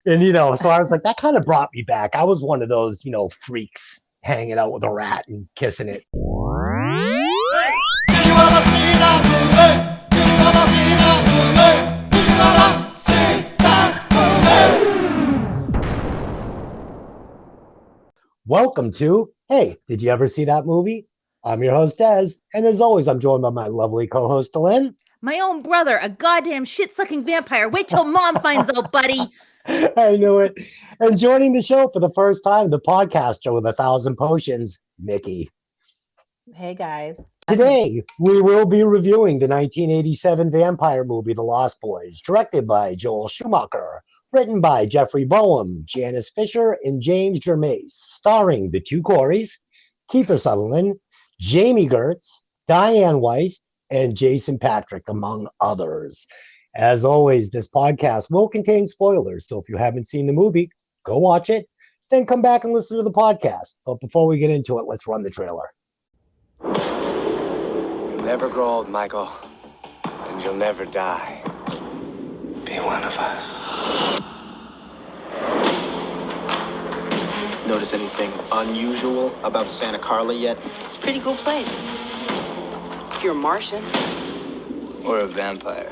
And, so I was like, that kind of brought me back. I was one of those, freaks hanging out with a rat and kissing it. Welcome to, hey, did you ever see that movie? I'm your host, Des, and as always, I'm joined by my lovely co-host, Lynn. My own brother, a goddamn shit-sucking vampire. Wait till Mom finds out, buddy. I knew it. And joining the show for the first time, the podcaster with 1,000 potions, Mickey. Hey, guys. Today, we will be reviewing the 1987 vampire movie, The Lost Boys, directed by Joel Schumacher, written by Jeffrey Boehm, Janice Fisher, and James Germais, starring the two Coreys, Keifer Sutherland, Jamie Gertz, Diane Weist, and Jason Patric, among others. As always, this podcast will contain spoilers, so if you haven't seen the movie, go watch it, then come back and listen to the podcast. But before we get into it, let's run the trailer. You'll never grow old, Michael, and you'll never die. Be one of us. Notice anything unusual about Santa Carla yet? It's a pretty cool place. If you're a Martian. Or a vampire.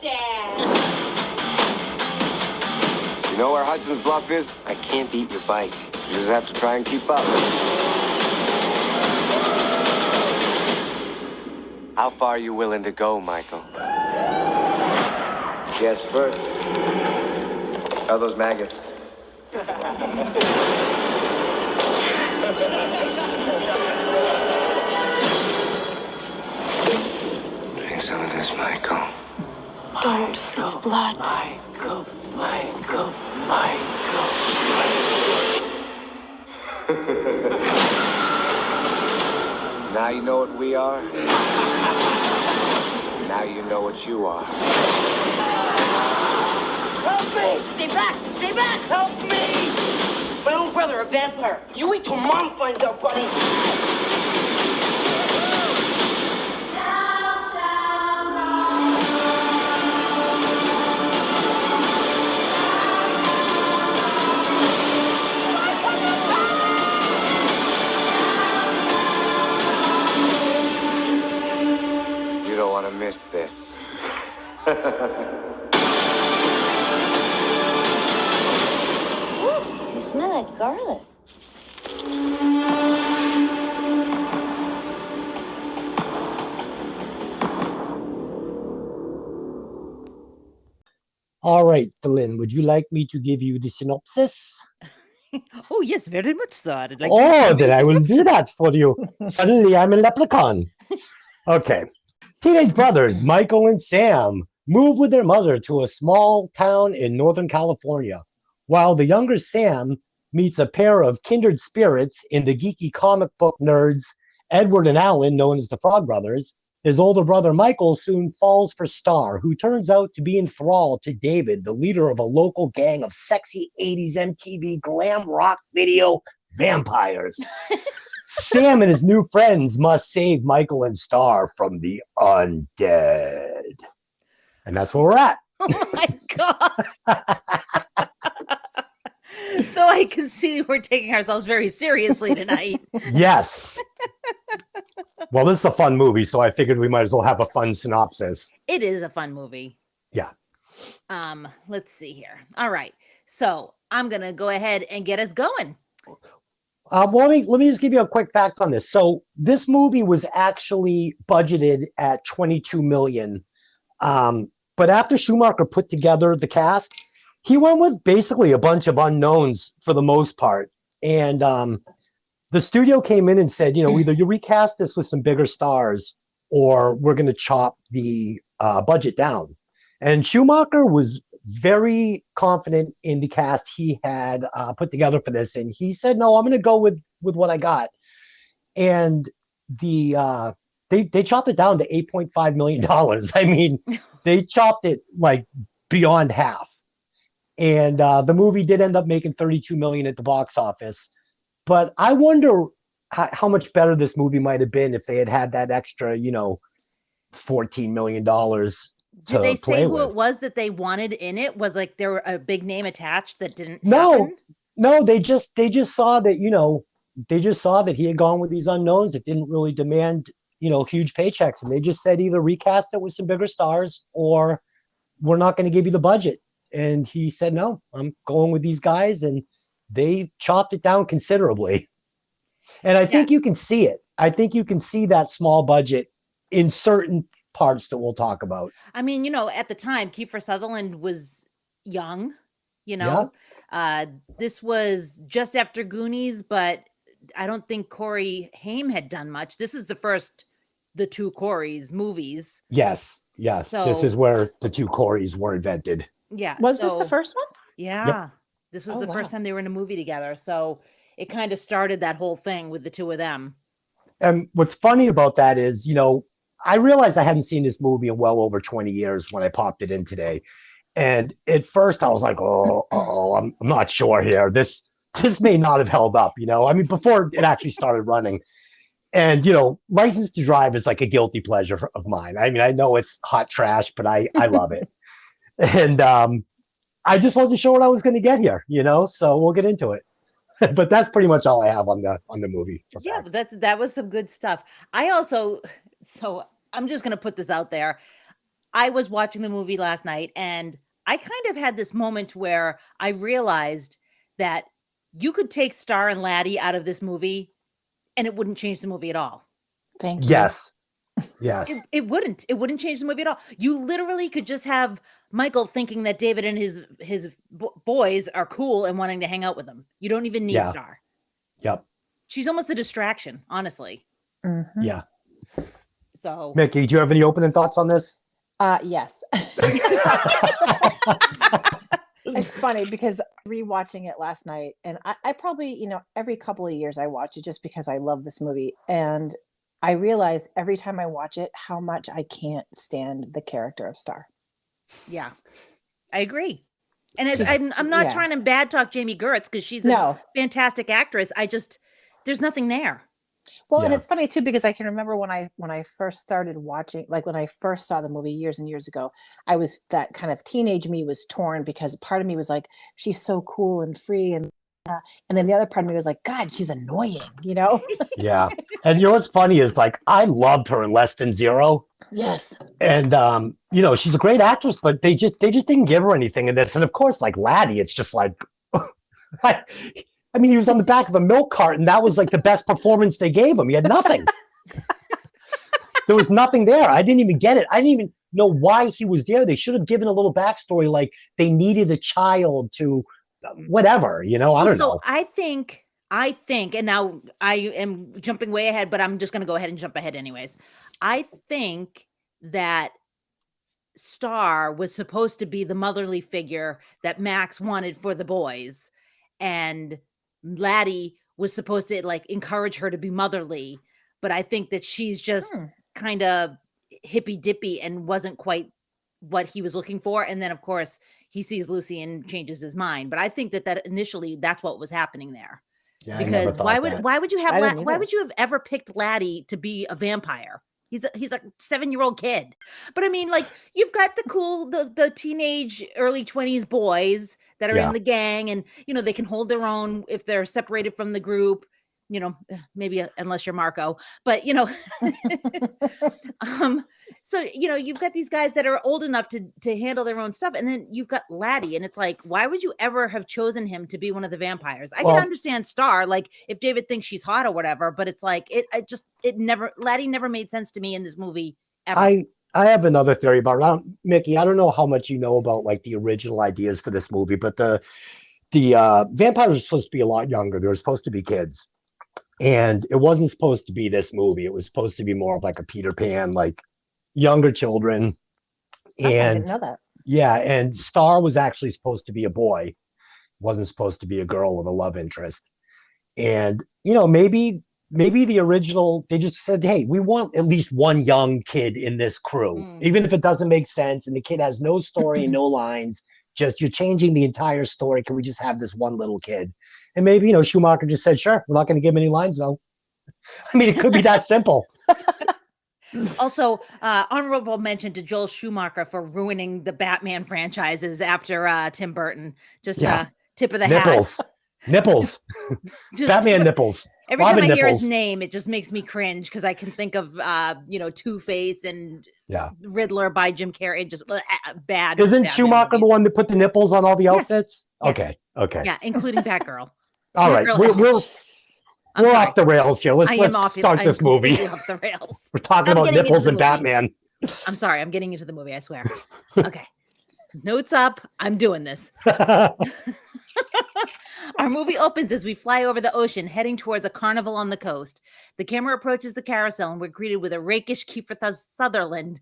Dad. You know where Hudson's Bluff is? I can't beat your bike. You just have to try and keep up. How far are you willing to go, Michael? Guess first. How are those maggots? Drink some of this, Michael. Don't. It's blood. Michael. Now you know what we are. Now you know what you are. Help me! Stay back! Stay back! Help me! My own brother, a vampire. You wait till Mom finds out, buddy. You don't want to miss this. You smell like garlic. All right, Lynn, would you like me to give you the synopsis? Oh, yes, very much so. I'd like Then I will do that for you. Suddenly, I'm a leprechaun. Okay. Teenage brothers Michael and Sam move with their mother to a small town in Northern California, while the younger Sam meets a pair of kindred spirits in the geeky comic book nerds Edward and Alan, known as the Frog Brothers. His older brother Michael soon falls for Star, who turns out to be enthralled to David, the leader of a local gang of sexy 80s MTV glam rock video vampires. Sam and his new friends must save Michael and Star from the undead. And that's where we're at. Oh my God. So I can see we're taking ourselves very seriously tonight. Yes. Well, this is a fun movie, so I figured we might as well have a fun synopsis. It is a fun movie. Yeah. Let's see here. All right. So I'm going to go ahead and get us going. Well, let me just give you a quick fact on this. So this movie was actually budgeted at $22 million. But after Schumacher put together the cast, he went with basically a bunch of unknowns for the most part. And the studio came in and said, either you recast this with some bigger stars or we're going to chop the budget down. And Schumacher was very confident in the cast he had put together for this. And he said, no, I'm going to go with what I got. And they chopped it down to $8.5 million. I mean, they chopped it like beyond half. And the movie did end up making $32 million at the box office. But I wonder how much better this movie might have been if they had that extra, $14 million. Did they play say who with. it was that they wanted in it? Was like there were a big name attached that didn't No, happen? no, they just saw that, they just saw that he had gone with these unknowns that didn't really demand, huge paychecks. And they just said either recast it with some bigger stars or we're not going to give you the budget. And he said, no, I'm going with these guys. And they chopped it down considerably. And I think you can see it. I think you can see that small budget in certain parts that we'll talk about. I mean, at the time, Keifer Sutherland was young, this was just after Goonies, but I don't think Corey Haim had done much. This is the two Coreys movies. Yes. So, this is where the two Coreys were invented. Yeah. Was this the first one? Yeah. Yep. This was the first time they were in a movie together. So it kind of started that whole thing with the two of them. And what's funny about that is, I realized I hadn't seen this movie in well over 20 years when I popped it in today. And at first I was like, I'm not sure here. This may not have held up, before it actually started running. And, License to Drive is like a guilty pleasure of mine. I mean, I know it's hot trash, but I love it. And I just wasn't sure what I was going to get here, so we'll get into it. But that's pretty much all I have on the movie. Yeah, that was some good stuff. So I'm just going to put this out there. I was watching the movie last night and I kind of had this moment where I realized that you could take Star and Laddie out of this movie and it wouldn't change the movie at all. Thank you. Yes. It wouldn't change the movie at all. You literally could just have Michael thinking that David and his boys are cool and wanting to hang out with them. You don't even need Star. Yep. She's almost a distraction, honestly. Mm-hmm. Yeah. So, Mickey, do you have any opening thoughts on this? Yes. It's funny because rewatching it last night, and I probably, every couple of years I watch it just because I love this movie. And I realized every time I watch it, how much I can't stand the character of Star. Yeah, I agree. And I'm not trying to bad talk Jamie Gertz because she's a fantastic actress. There's nothing there. Well, and it's funny too, because I can remember when I first started watching, like when I first saw the movie years and years ago, I was, that kind of teenage me was torn because part of me was like, she's so cool and free. And then the other part of me was like, God, she's annoying, Yeah. And what's funny is like, I loved her in Less Than Zero. Yes. And, she's a great actress, but they just didn't give her anything in this. And of course, like Laddie, it's just like, he was on the back of a milk cart and that was like the best performance they gave him. He had nothing. There was nothing there. I didn't even get it. I didn't even know why he was there. They should have given a little backstory, like they needed a child to whatever, I don't know. So I think, and now I am jumping way ahead, but I'm just going to go ahead and jump ahead anyways. I think that Star was supposed to be the motherly figure that Max wanted for the boys. And Laddie was supposed to like encourage her to be motherly, but I think that she's just kind of hippy dippy and wasn't quite what he was looking for. And then of course he sees Lucy and changes his mind. But I think that initially that's what was happening there. Yeah, because why would you have ever picked Laddie to be a vampire? He's a 7-year-old kid. But I mean, like, you've got the teenage early 20s boys that are in the gang and, they can hold their own if they're separated from the group, maybe unless you're Marco, but, so, you've got these guys that are old enough to handle their own stuff. And then you've got Laddie and it's like, why would you ever have chosen him to be one of the vampires? I can understand Star, like if David thinks she's hot or whatever, but it's like, Laddie never made sense to me in this movie ever. I have another theory about Mickey. I don't know how much you know about like the original ideas for this movie, but the vampires are supposed to be a lot younger. They were supposed to be kids. And it wasn't supposed to be this movie. It was supposed to be more of like a Peter Pan, like younger children. And I didn't know that. Yeah, and Star was actually supposed to be a boy. Wasn't supposed to be a girl with a love interest. And, maybe the original, they just said, hey, we want at least one young kid in this crew, even if it doesn't make sense and the kid has no story and no lines, just you're changing the entire story. Can we just have this one little kid? And maybe, Schumacher just said, sure, we're not going to give him any lines though. I mean, it could be that simple. Also, honorable mention to Joel Schumacher for ruining the Batman franchises after Tim Burton. Just Yeah. tip of the hat. Nipples. Just Batman nipples. Every Robin time I hear nipples. his name, it just makes me cringe because I can think of Two-Face and Riddler by Jim Carrey. Just bad. Isn't Batman Schumacher the movies. one that put the nipples on all the Yes. outfits? Yes. Okay. Yeah, including Batgirl. All right. I'm We're sorry. off the rails here. Let's start this movie. Off the rails. We're talking about nipples and Batman. I'm sorry. I'm getting into the movie. I swear. Okay. Notes up. I'm doing this. Our movie opens as we fly over the ocean, heading towards a carnival on the coast. The camera approaches the carousel, and we're greeted with a rakish Keifer Sutherland,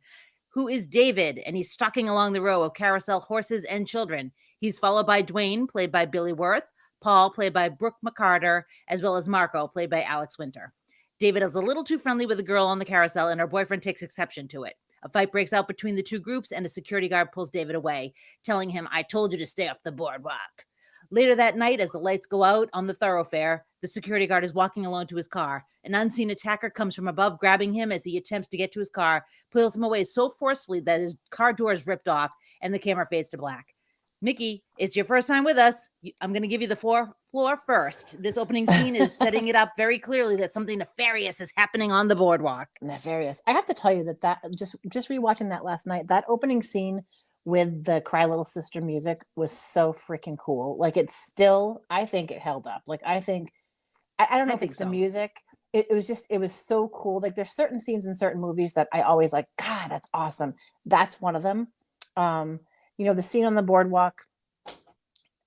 who is David, and he's stalking along the row of carousel horses and children. He's followed by Dwayne, played by Billy Wirth, Paul, played by Brooke McCarter, as well as Marco, played by Alex Winter. David is a little too friendly with a girl on the carousel, and her boyfriend takes exception to it. A fight breaks out between the two groups, and a security guard pulls David away, telling him, "I told you to stay off the boardwalk." Later that night, as the lights go out on the thoroughfare, the security guard is walking alone to his car. An unseen attacker comes from above, grabbing him as he attempts to get to his car, pulls him away so forcefully that his car door is ripped off, and the camera fades to black. Mickey, it's your first time with us. I'm going to give you the floor first. This opening scene is setting it up very clearly that something nefarious is happening on the boardwalk. Nefarious. I have to tell you that just rewatching that last night, that opening scene with the Cry Little Sister music was so freaking cool. Like it's still, I think it held up. Like I think, I don't know if it's the music. It was so cool. Like there's certain scenes in certain movies that I always like, God, that's awesome. That's one of them. The scene on the boardwalk,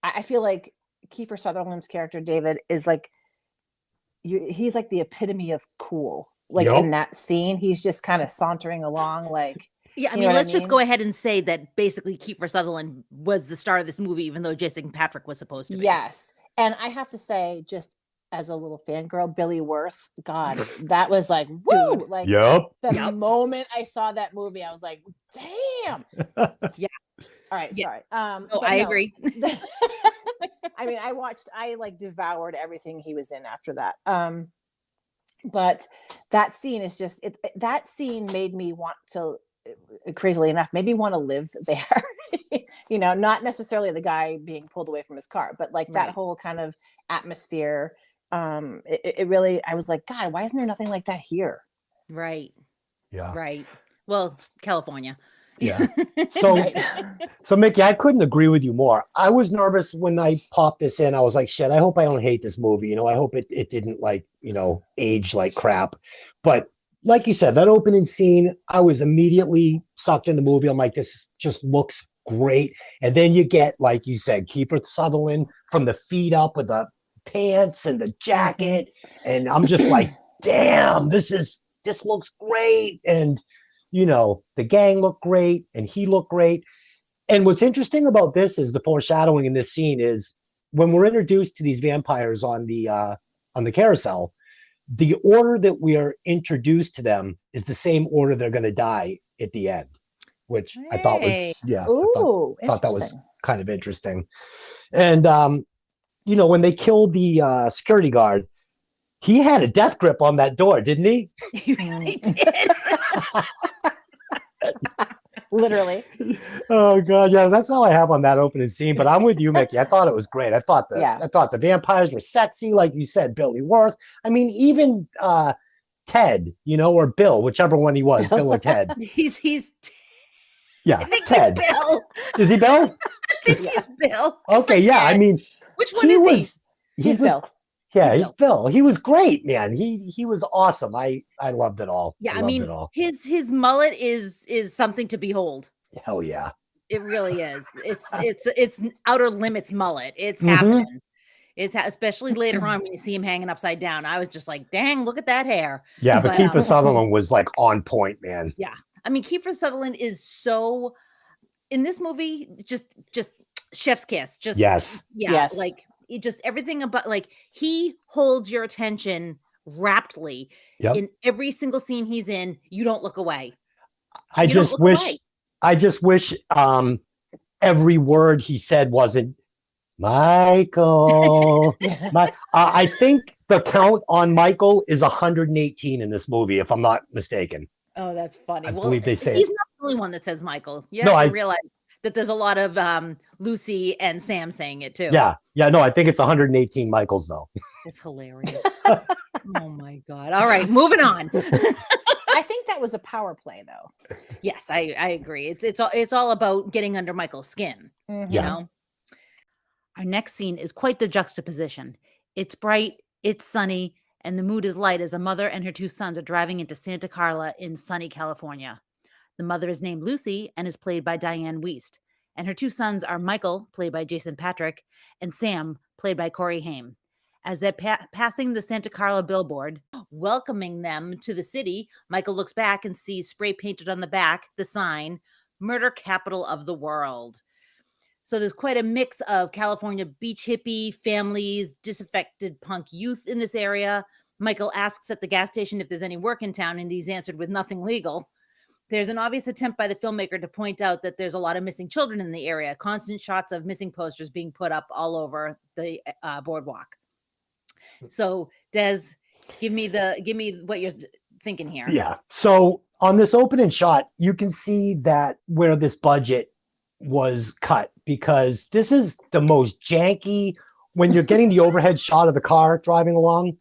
I feel like Keifer Sutherland's character, David, is like, he's like the epitome of cool. Like in that scene, he's just kind of sauntering along like, yeah, I mean, let's just go ahead and say that basically Keifer Sutherland was the star of this movie, even though Jason Patric was supposed to be. Yes. And I have to say, just as a little fangirl, Billy Wirth, God, that was like, woo! Dude. Like the moment I saw that movie, I was like, damn. Yeah. All right, sorry. I agree. I mean, I like devoured everything he was in after that. But that scene is just, that scene made me want to, crazily enough, maybe want to live there. Not necessarily the guy being pulled away from his car, but like that whole kind of atmosphere. It really, I was like, God, why isn't there nothing like that here? Right. Yeah. Right. Well, California. Yeah. So Mickey, I couldn't agree with you more. I was nervous when I popped this in. I was like, shit, I hope I don't hate this movie. I hope it didn't age like crap. But like you said, that opening scene, I was immediately sucked in the movie. I'm like, this just looks great. And then you get, like you said, Keifer Sutherland from the feet up with the pants and the jacket. And I'm just like, damn, this looks great. And, the gang looked great and he looked great. And what's interesting about this is the foreshadowing in this scene is when we're introduced to these vampires on the carousel, the order that we are introduced to them is the same order they're going to die at the end, which I thought was, I thought that was kind of interesting. And, when they killed the security guard, he had a death grip on that door, didn't he? He really did. Literally. Oh God, yeah, that's all I have on that opening scene. But I'm with you, Mickey. I thought it was great. I thought the vampires were sexy, like you said, Billy Wirth. I mean, even Ted, or Bill, whichever one he was, Bill or Ted. He's yeah, I think Ted. He's Bill. Is he Bill? I think he's Bill. Okay, yeah. I mean, which one is he? He's Bill. Yeah, he's Bill. He was great, man. He was awesome. I loved it all. Yeah, I mean, his mullet is something to behold. Hell yeah. It really is. It's outer limits mullet. It's happening. It's especially later on when you see him hanging upside down. I was just like, dang, look at that hair. Yeah, but Keifer Sutherland was like on point, man. Yeah. I mean, Keifer Sutherland is so in this movie, just chef's kiss. Just yes. Yeah. Yes. Like just everything about like he holds your attention raptly in every single scene he's in. You don't look away. I just wish every word he said wasn't Michael. I think the count on Michael is 118 in this movie, if I'm not mistaken. Oh, that's funny. I Well, believe they say he's it. not the only one that says Michael. You No, have to I- realize that there's a lot of Lucy and Sam saying it too. Yeah. No, I think it's 118 Michaels though. It's hilarious. Oh my God. All right, moving on. I think that was a power play, though. Yes, I agree. It's all about getting under Michael's skin. Mhm. You Yeah. know. Our next scene is quite the juxtaposition. It's bright, it's sunny, and the mood is light as a mother and her two sons are driving into Santa Carla in sunny California. The mother is named Lucy and is played by Diane Wiest, and her two sons are Michael, played by Jason Patric, and Sam, played by Corey Haim. As they're passing the Santa Carla billboard, welcoming them to the city, Michael looks back and sees spray painted on the back the sign, Murder Capital of the World. So there's quite a mix of California beach hippie families, disaffected punk youth in this area. Michael asks at the gas station if there's any work in town, and he's answered with nothing legal. There's an obvious attempt by the filmmaker to point out that there's a lot of missing children in the area, constant shots of missing posters being put up all over the boardwalk. So Des, give me what you're thinking here. Yeah. So on this opening shot, you can see that where this budget was cut, because this is the most janky. When you're getting the overhead shot of the car driving along,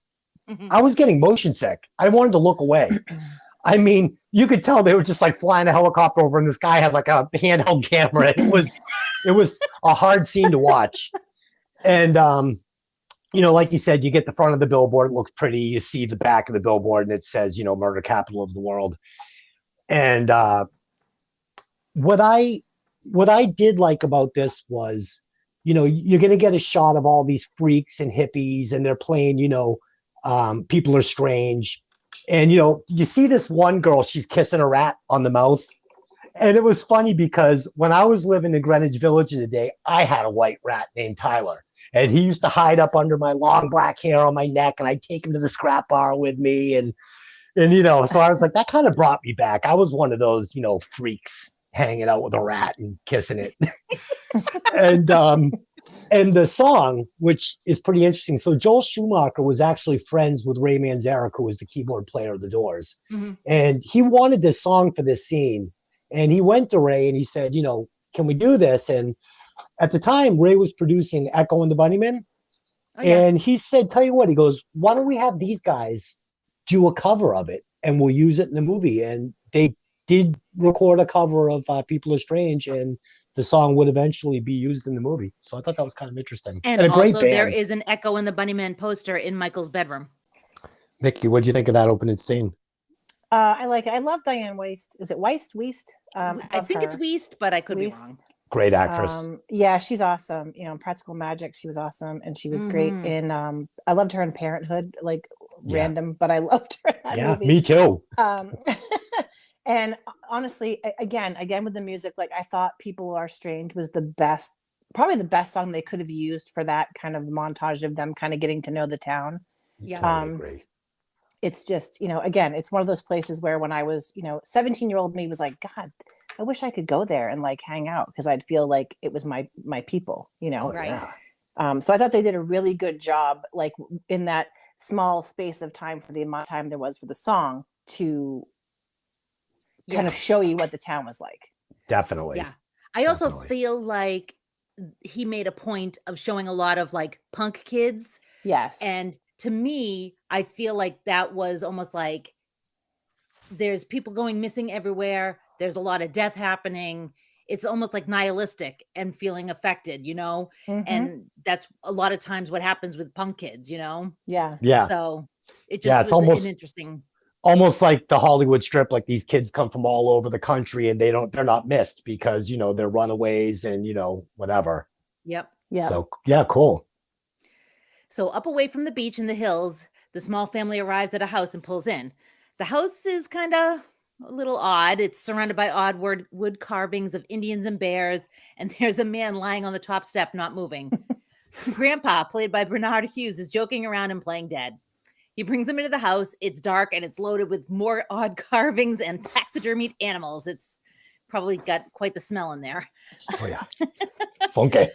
Mhm. I was getting motion sick. I wanted to look away. I mean, you could tell they were just like flying a helicopter over, and this guy has like a handheld camera. It was a hard scene to watch. And like you said, you get the front of the billboard, it looks pretty. You see the back of the billboard, and it says, Murder Capital of the World. And what I did like about this was, you're going to get a shot of all these freaks and hippies, and they're playing, People Are Strange. And, you see this one girl, she's kissing a rat on the mouth. And it was funny because when I was living in Greenwich Village in the day, I had a white rat named Tyler. And he used to hide up under my long black hair on my neck, and I'd take him to the scrap bar with me. And so I was like, that kind of brought me back. I was one of those, freaks hanging out with a rat and kissing it. And the song, which is pretty interesting. So Joel Schumacher was actually friends with Ray Manzarek, who was the keyboard player of the Doors. Mhm. And he wanted this song for this scene. And he went to Ray and he said, can we do this? And at the time, Ray was producing Echo and the Bunnymen. Oh, yeah. And he said, tell you what, he goes, why don't we have these guys do a cover of it and we'll use it in the movie? And they did record a cover of People Are Strange, and the song would eventually be used in the movie. So I thought that was kind of interesting. And a great also, there band. is an Echo and the Bunnymen poster in Michael's bedroom. Nikki, what'd you think of that opening scene? I like it. I love Diane Wiest. Is it Wiest? I think it's Wiest, but I could be wrong. Great actress. Yeah, she's awesome. In Practical Magic, she was awesome, and she was great in. I loved her in Parenthood, like random, but I loved her in that movie. Me too. And honestly, again with the music, like I thought "People Are Strange" was probably the best song they could have used for that kind of montage of them kind of getting to know the town. Yeah. Totally agree. It's just, again, it's one of those places where when I was, 17-year-old me was like, God, I wish I could go there and like hang out, because I'd feel like it was my people, Right. Yeah. So I thought they did a really good job, like in that small space of time, for the amount of time there was for the song, to kind of show you what the town was like. Definitely. Yeah. I also Definitely. feel like he made a point of showing a lot of like punk kids. Yes. And to me, I feel like that was almost like there's people going missing everywhere. There's a lot of death happening. It's almost like nihilistic and feeling affected, and that's a lot of times what happens with punk kids, Yeah. Yeah. So it just Yeah, it's was almost an interesting. Almost like the Hollywood strip, like these kids come from all over the country and they're not missed because, they're runaways and, whatever. Yep. Yeah. So, yeah, cool. So up away from the beach in the hills, the small family arrives at a house and pulls in. The house is kind of a little odd. It's surrounded by odd wood carvings of Indians and bears, and there's a man lying on the top step, not moving. Grandpa, played by Bernard Hughes, is joking around and playing dead. He brings him into the house. It's dark and it's loaded with more odd carvings and taxidermied animals. It's probably got quite the smell in there. Oh, yeah. Funky.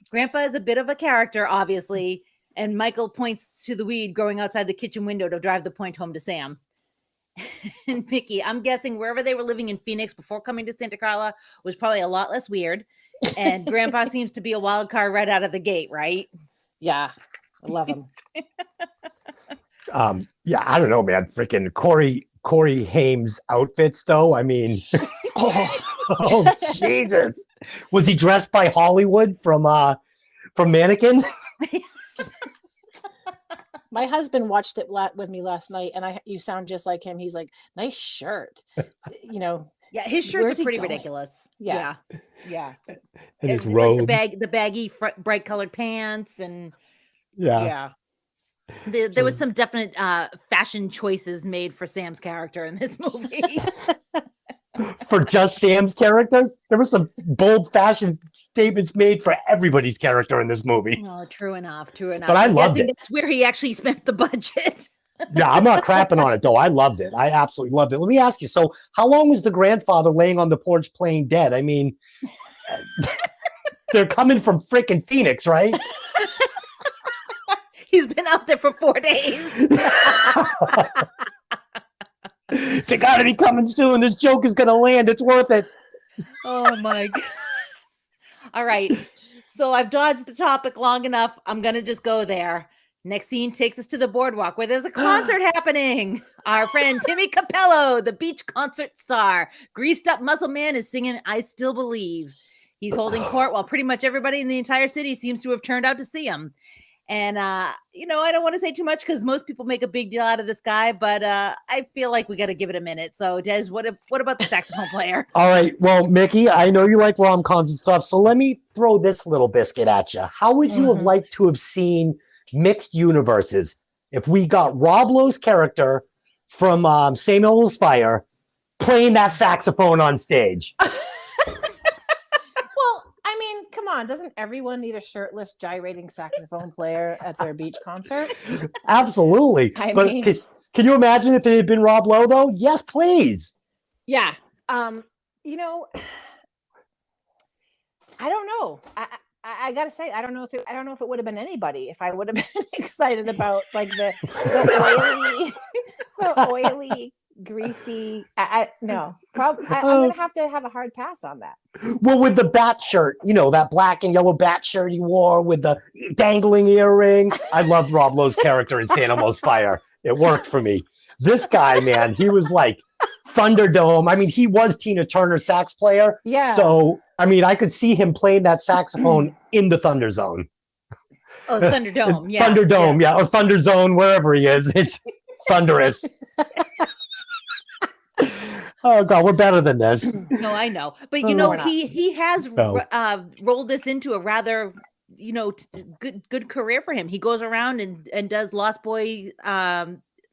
Grandpa is a bit of a character, obviously, and Michael points to the weed growing outside the kitchen window to drive the point home to Sam. And Mickey, I'm guessing wherever they were living in Phoenix before coming to Santa Carla was probably a lot less weird. And Grandpa seems to be a wild card right out of the gate, right? Yeah, I love him. Yeah, I don't know, man. Freaking Corey Haim's outfits, though. I mean, oh Jesus, was he dressed by Hollywood from Mannequin? My husband watched it with me last night, and you sound just like him. He's like, nice shirt, you know. Yeah, his Where's shirts are he pretty going? ridiculous. Yeah. Yeah. And his Like robes. the baggy, bright colored pants, and Yeah. there was some definite fashion choices made for Sam's character in this movie. For just Sam's characters, there were some bold fashion statements made for everybody's character in this movie. No, true enough. But I I'm loved guessing it. that's where he actually spent the budget. Yeah, I'm not crapping on it though. I loved it. I absolutely loved it. Let me ask you. So, how long was the grandfather laying on the porch playing dead? I mean, they're coming from freaking Phoenix, right? He's been out there for 4 days. They gotta be coming soon. This joke is gonna land. It's worth it. Oh my God. All right. So I've dodged the topic long enough. I'm gonna just go there. Next scene takes us to the boardwalk where there's a concert happening. Our friend Timmy Capello, the beach concert star, greased up muscle man, is singing I Still Believe. He's holding court while pretty much everybody in the entire city seems to have turned out to see him. And, I don't want to say too much because most people make a big deal out of this guy, but I feel like we got to give it a minute. So, Des, what about the saxophone player? All right. Well, Mickey, I know you like rom-coms and stuff, so let me throw this little biscuit at you. How would you have liked to have seen mixed universes if we got Rob Lowe's character from St. Elmo's Fire playing that saxophone on stage? Well, I mean, come on. Doesn't everyone need a shirtless gyrating saxophone player at their beach concert? Absolutely. I But mean- can you imagine if it had been Rob Lowe, though? Yes, please. Yeah. I don't know. I gotta say, I don't know if it would have been anybody if I would have been excited about like the oily, greasy. No, probably. I'm gonna have a hard pass on that. Well, with the bat shirt, that black and yellow bat shirt he wore with the dangling earring. I loved Rob Lowe's character in St. Elmo's Fire. It worked for me. This guy, man, he was like Thunderdome. I mean, he was Tina Turner's sax player. Yeah. So, I mean, I could see him playing that saxophone in the Thunder Zone. Oh, Thunderdome. Yeah. Thunderdome, yeah. Or Thunder Zone, wherever he is. It's thunderous. Oh, God, we're better than this. No, I know. But, we're not. he has No. rolled this into a rather, good career for him. He goes around and does Lost Boy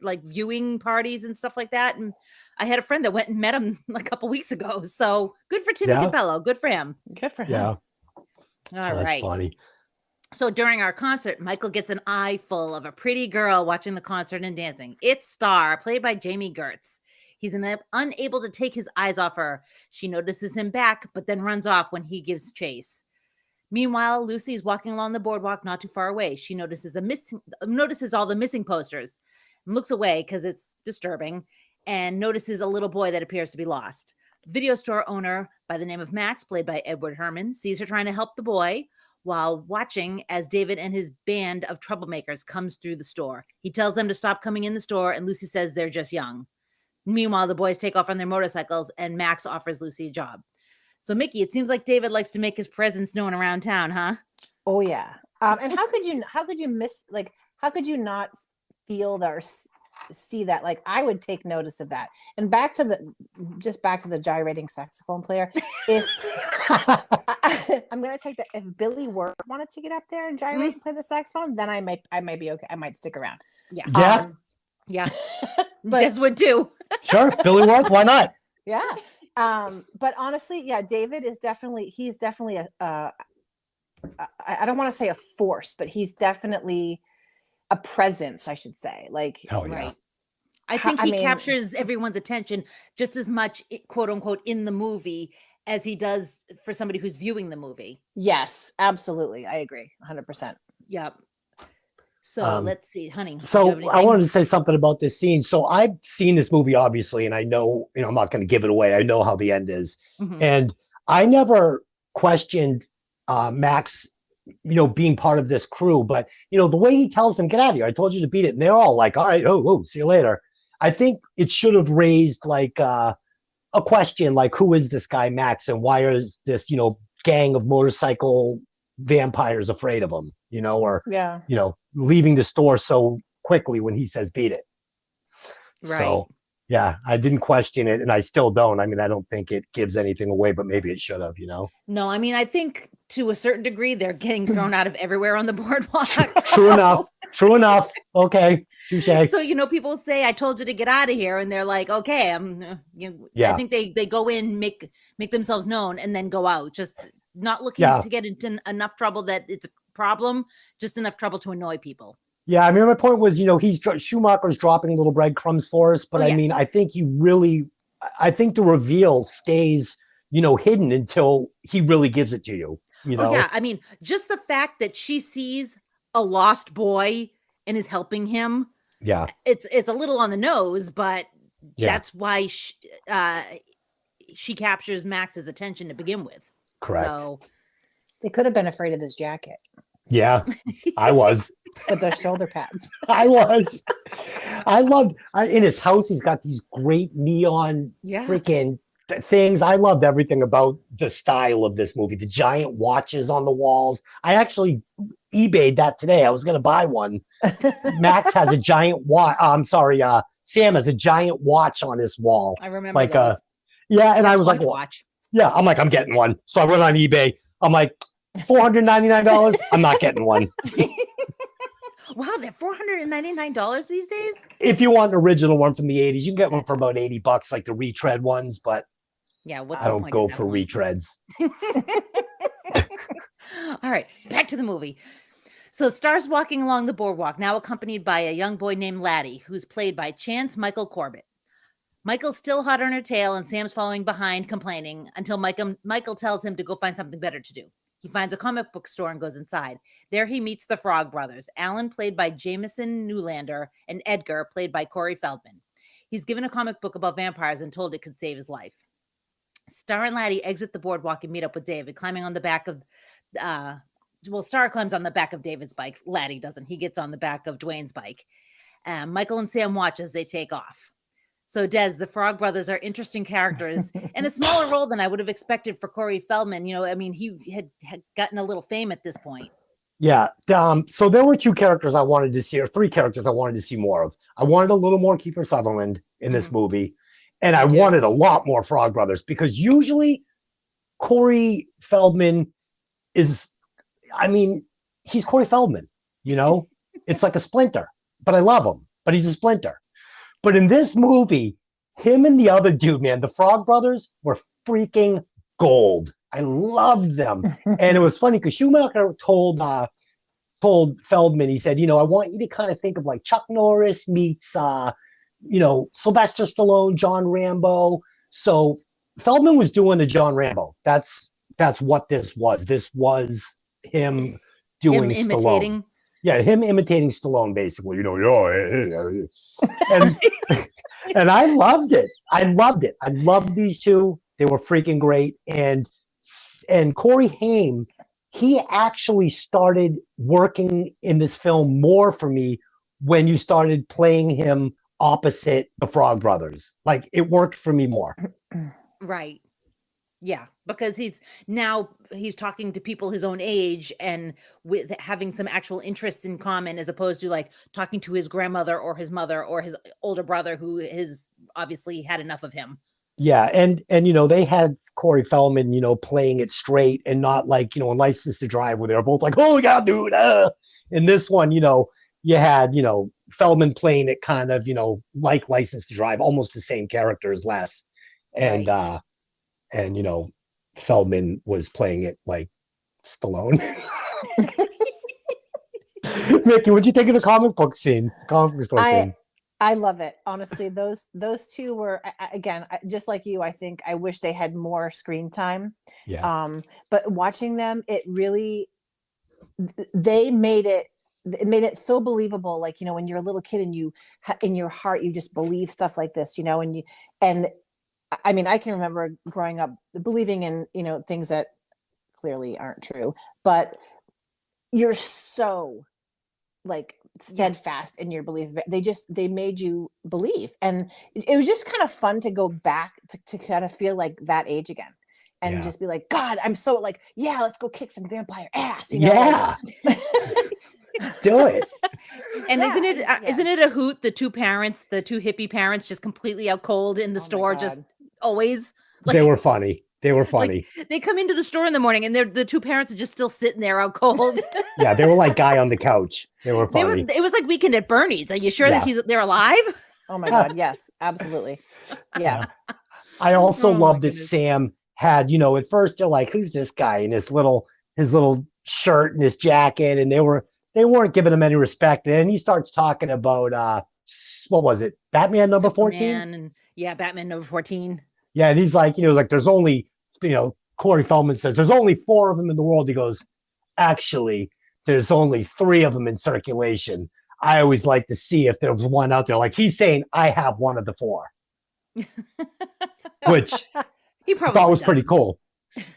like viewing parties and stuff like that. And I had a friend that went and met him a couple weeks ago. So good for Timmy Capello. Good for him. Good for him. Yeah. All That's right. funny. So during our concert, Michael gets an eye full of a pretty girl watching the concert and dancing. It's Star, played by Jamie Gertz. He's unable to take his eyes off her. She notices him back, but then runs off when he gives chase. Meanwhile, Lucy's walking along the boardwalk not too far away. She notices all the missing posters and looks away because it's disturbing, and notices a little boy that appears to be lost. Video store owner by the name of Max, played by Edward Herman, sees her trying to help the boy while watching as David and his band of troublemakers comes through the store. He tells them to stop coming in the store, and Lucy says they're just young. Meanwhile, the boys take off on their motorcycles, and Max offers Lucy a job. So, Mickey, it seems like David likes to make his presence known around town, huh? Oh yeah. And how could you not feel that or see that? Like, I would take notice of that. And back to the gyrating saxophone player. If I'm gonna take that, if Billy Wirth wanted to get up there and gyrate and play the saxophone, then I might be okay. I might stick around. Yeah. Yeah. Yeah. But Des would too. Sure. Billy Wirth, why not? yeah. But honestly, yeah, David is definitely I don't want to say a force, but he's definitely a presence, I should say. Like, Hell yeah. Right. I think he captures everyone's attention just as much, quote unquote, in the movie as he does for somebody who's viewing the movie. yes, absolutely. I agree 100%. Yep. So let's see, honey. do you So have I anything? wanted to say something about this scene. So I've seen this movie, obviously, and I know, I'm not going to give it away. I know how the end is. Mhm. And I never questioned Max, being part of this crew. But, the way he tells them, get out of here, I told you to beat it. And they're all like, all right, oh, see you later. I think it should have raised like a question, like, who is this guy, Max? And why is this, gang of motorcycle vampires afraid of him, or, Yeah. leaving the store so quickly when he says beat it. Right. So, yeah, I didn't question it, and I still don't. I mean, I don't think it gives anything away, but maybe it should have, No, I mean, I think to a certain degree they're getting thrown out of everywhere on the boardwalk. True enough. True enough. Okay. Touche. So, people say, I told you to get out of here. And they're like, okay, I Yeah. think they go in, make themselves known, and then go out, just not looking Yeah. to get into enough trouble that it's a problem, just enough trouble to annoy people. Yeah, I mean, my point was, Schumacher's dropping little breadcrumbs for us, but Oh, I mean, yes. I think the reveal stays, hidden until he really gives it to you, Oh, yeah. I mean, just the fact that she sees a lost boy and is helping him, Yeah. it's a little on the nose, but Yeah. that's why she captures Max's attention to begin with. Correct. So They could have been afraid of his jacket Yeah, I was. with those shoulder pads. I was. I loved in his house. He's got these great neon Yeah. freaking things. I loved everything about the style of this movie. The giant watches on the walls. I actually eBayed that today. I was going to buy one. Max has a giant watch. I'm sorry. Sam has a giant watch on his wall. I remember Like those. yeah, and A I was like, well, watch. yeah. I'm like, I'm getting one. So I went on eBay. I'm like, $499. I'm not getting one. Wow, they're $499 these days. If you want an original one from the 80s, you can get one for about $80, like the retread ones, but Yeah, what's I the don't point go of that for one? retreads. All right, back to the movie. So Star's walking along the boardwalk, now accompanied by a young boy named Laddie, who's played by Chance Michael Corbett. Michael's still hot on her tail, and Sam's following behind, complaining, until Michael tells him to go find something better to do. He finds a comic book store and goes inside. There he meets the Frog Brothers, Alan, played by Jameson Newlander, and Edgar, played by Corey Feldman. He's given a comic book about vampires and told it could save his life. Star and Laddie exit the boardwalk and meet up with David, climbing on the back of... Star climbs on the back of David's bike. Laddie doesn't. He gets on the back of Dwayne's bike. Michael and Sam watch as they take off. So, Des, the Frog Brothers are interesting characters and a smaller role than I would have expected for Corey Feldman. I mean, he had gotten a little fame at this point. Yeah. So there were two characters I wanted to see, or three characters I wanted to see more of. I wanted a little more Keifer Sutherland in this movie, and I wanted a lot more Frog Brothers, because usually Corey Feldman is, he's Corey Feldman, It's like a splinter, but I love him, but he's a splinter. But in this movie, him and the other dude, man, the Frog Brothers were freaking gold. I loved them. And it was funny because Schumacher told Feldman, he said, I want you to kind of think of like Chuck Norris meets, Sylvester Stallone, John Rambo. So Feldman was doing the John Rambo. That's what this was. This was him doing Him imitating. Stallone. Yeah, him imitating Stallone, basically. And I loved it. I loved these two. They were freaking great. And Corey Haim, he actually started working in this film more for me when you started playing him opposite the Frog Brothers. Like, it worked for me more. Right. Yeah, because he's talking to people his own age and with having some actual interests in common, as opposed to like talking to his grandmother or his mother or his older brother who has obviously had enough of him. Yeah, and they had Corey Feldman, playing it straight and not like, in License to Drive, where they're both like, "Oh God, dude!" In this one, you had Feldman playing it kind of like License to Drive, almost the same character as Les, and Right. And Feldman was playing it like Stallone. Mickey, what'd you think of the comic book scene? Comic book store scene? I love it. Honestly, those two were, again, just like you. I think I wish they had more screen time. Yeah. But watching them, it really, they made it it made it so believable. Like, when you're a little kid and you in your heart, you just believe stuff like this, and I mean, I can remember growing up believing in, things that clearly aren't true, but you're so like steadfast in your belief. They made you believe. And it was just kind of fun to go back to kind of feel like that age again. And just be like, God, I'm so like, yeah, let's go kick some vampire ass. Yeah. Do it. And isn't it a hoot? The two hippie parents just completely out cold in the store, just always. Like, they were funny. Like, they come into the store in the morning and the two parents are just still sitting there out cold. Yeah, they were like Guy on the couch. They were funny. It was like Weekend at Bernie's. Are you sure that they're alive? Oh my God, yes, absolutely. Yeah. I also love that Sam had, at first they're like, who's this guy in his little shirt and his jacket, and they weren't giving him any respect. And then he starts talking about what was it? Batman number 14? Batman number 14. Yeah, and he's like, there's only, Corey Feldman says there's only 4 of them in the world. He goes, actually, there's only 3 of them in circulation. I always like to see if there was one out there. Like, he's saying, I have one of the 4, which he probably thought was pretty cool.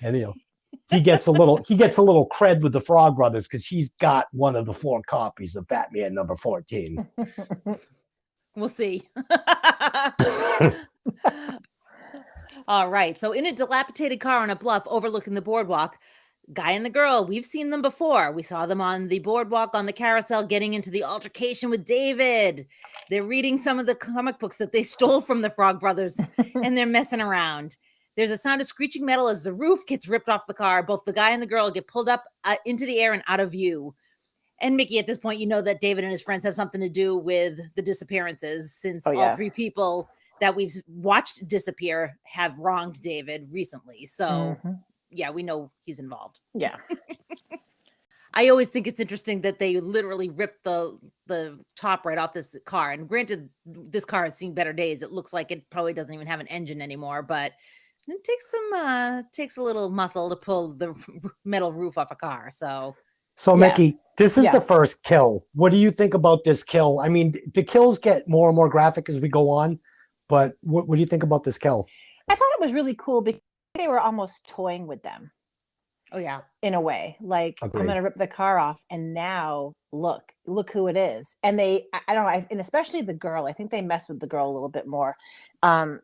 And he gets a little cred with the Frog Brothers because he's got one of the 4 copies of Batman number 14. We'll see. All right. So in a dilapidated car on a bluff overlooking the boardwalk, Guy and the girl, we've seen them before. We saw them on the boardwalk on the carousel getting into the altercation with David. They're reading some of the comic books that they stole from the Frog Brothers and they're messing around. There's a sound of screeching metal as the roof gets ripped off the car. Both the guy and the girl get pulled up into the air and out of view. And Mickey, at this point, you know that David and his friends have something to do with the disappearances since all 3 people that we've watched disappear have wronged David recently. So, we know he's involved. Yeah. I always think it's interesting that they literally ripped the top right off this car. And granted, this car has seen better days. It looks like it probably doesn't even have an engine anymore, but it takes a little muscle to pull the metal roof off a car. So Mickey, this is the first kill. What do you think about this kill? I mean, the kills get more and more graphic as we go on, but what do you think about this kill? I thought it was really cool because they were almost toying with them. Oh yeah. In a way, like, Agreed. I'm going to rip the car off and now look who it is. And I don't know. And especially the girl, I think they mess with the girl a little bit more. I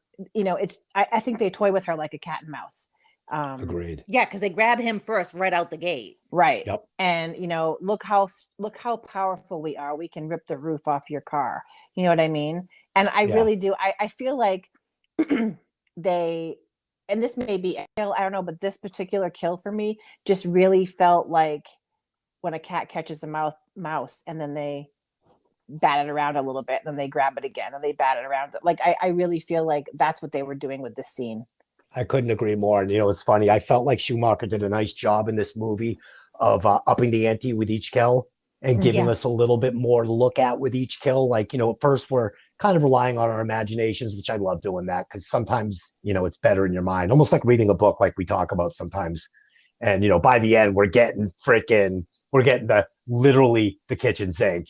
think they toy with her like a cat and mouse. Agreed. Yeah, because they grab him first right out the gate. Right. Yep. And look how powerful we are. We can rip the roof off your car. You know what I mean? And I really do. I feel like they, and this may be, I don't know, but this particular kill for me just really felt like when a cat catches a mouse and then they bat it around a little bit and then they grab it again and they bat it around. Like, I really feel like that's what they were doing with this scene. I couldn't agree more. And, it's funny. I felt like Schumacher did a nice job in this movie of upping the ante with each kill and giving us a little bit more to look at with each kill. Like, at first we're kind of relying on our imaginations, which I love doing that because sometimes, it's better in your mind, almost like reading a book like we talk about sometimes. And, by the end, we're getting literally the kitchen sink,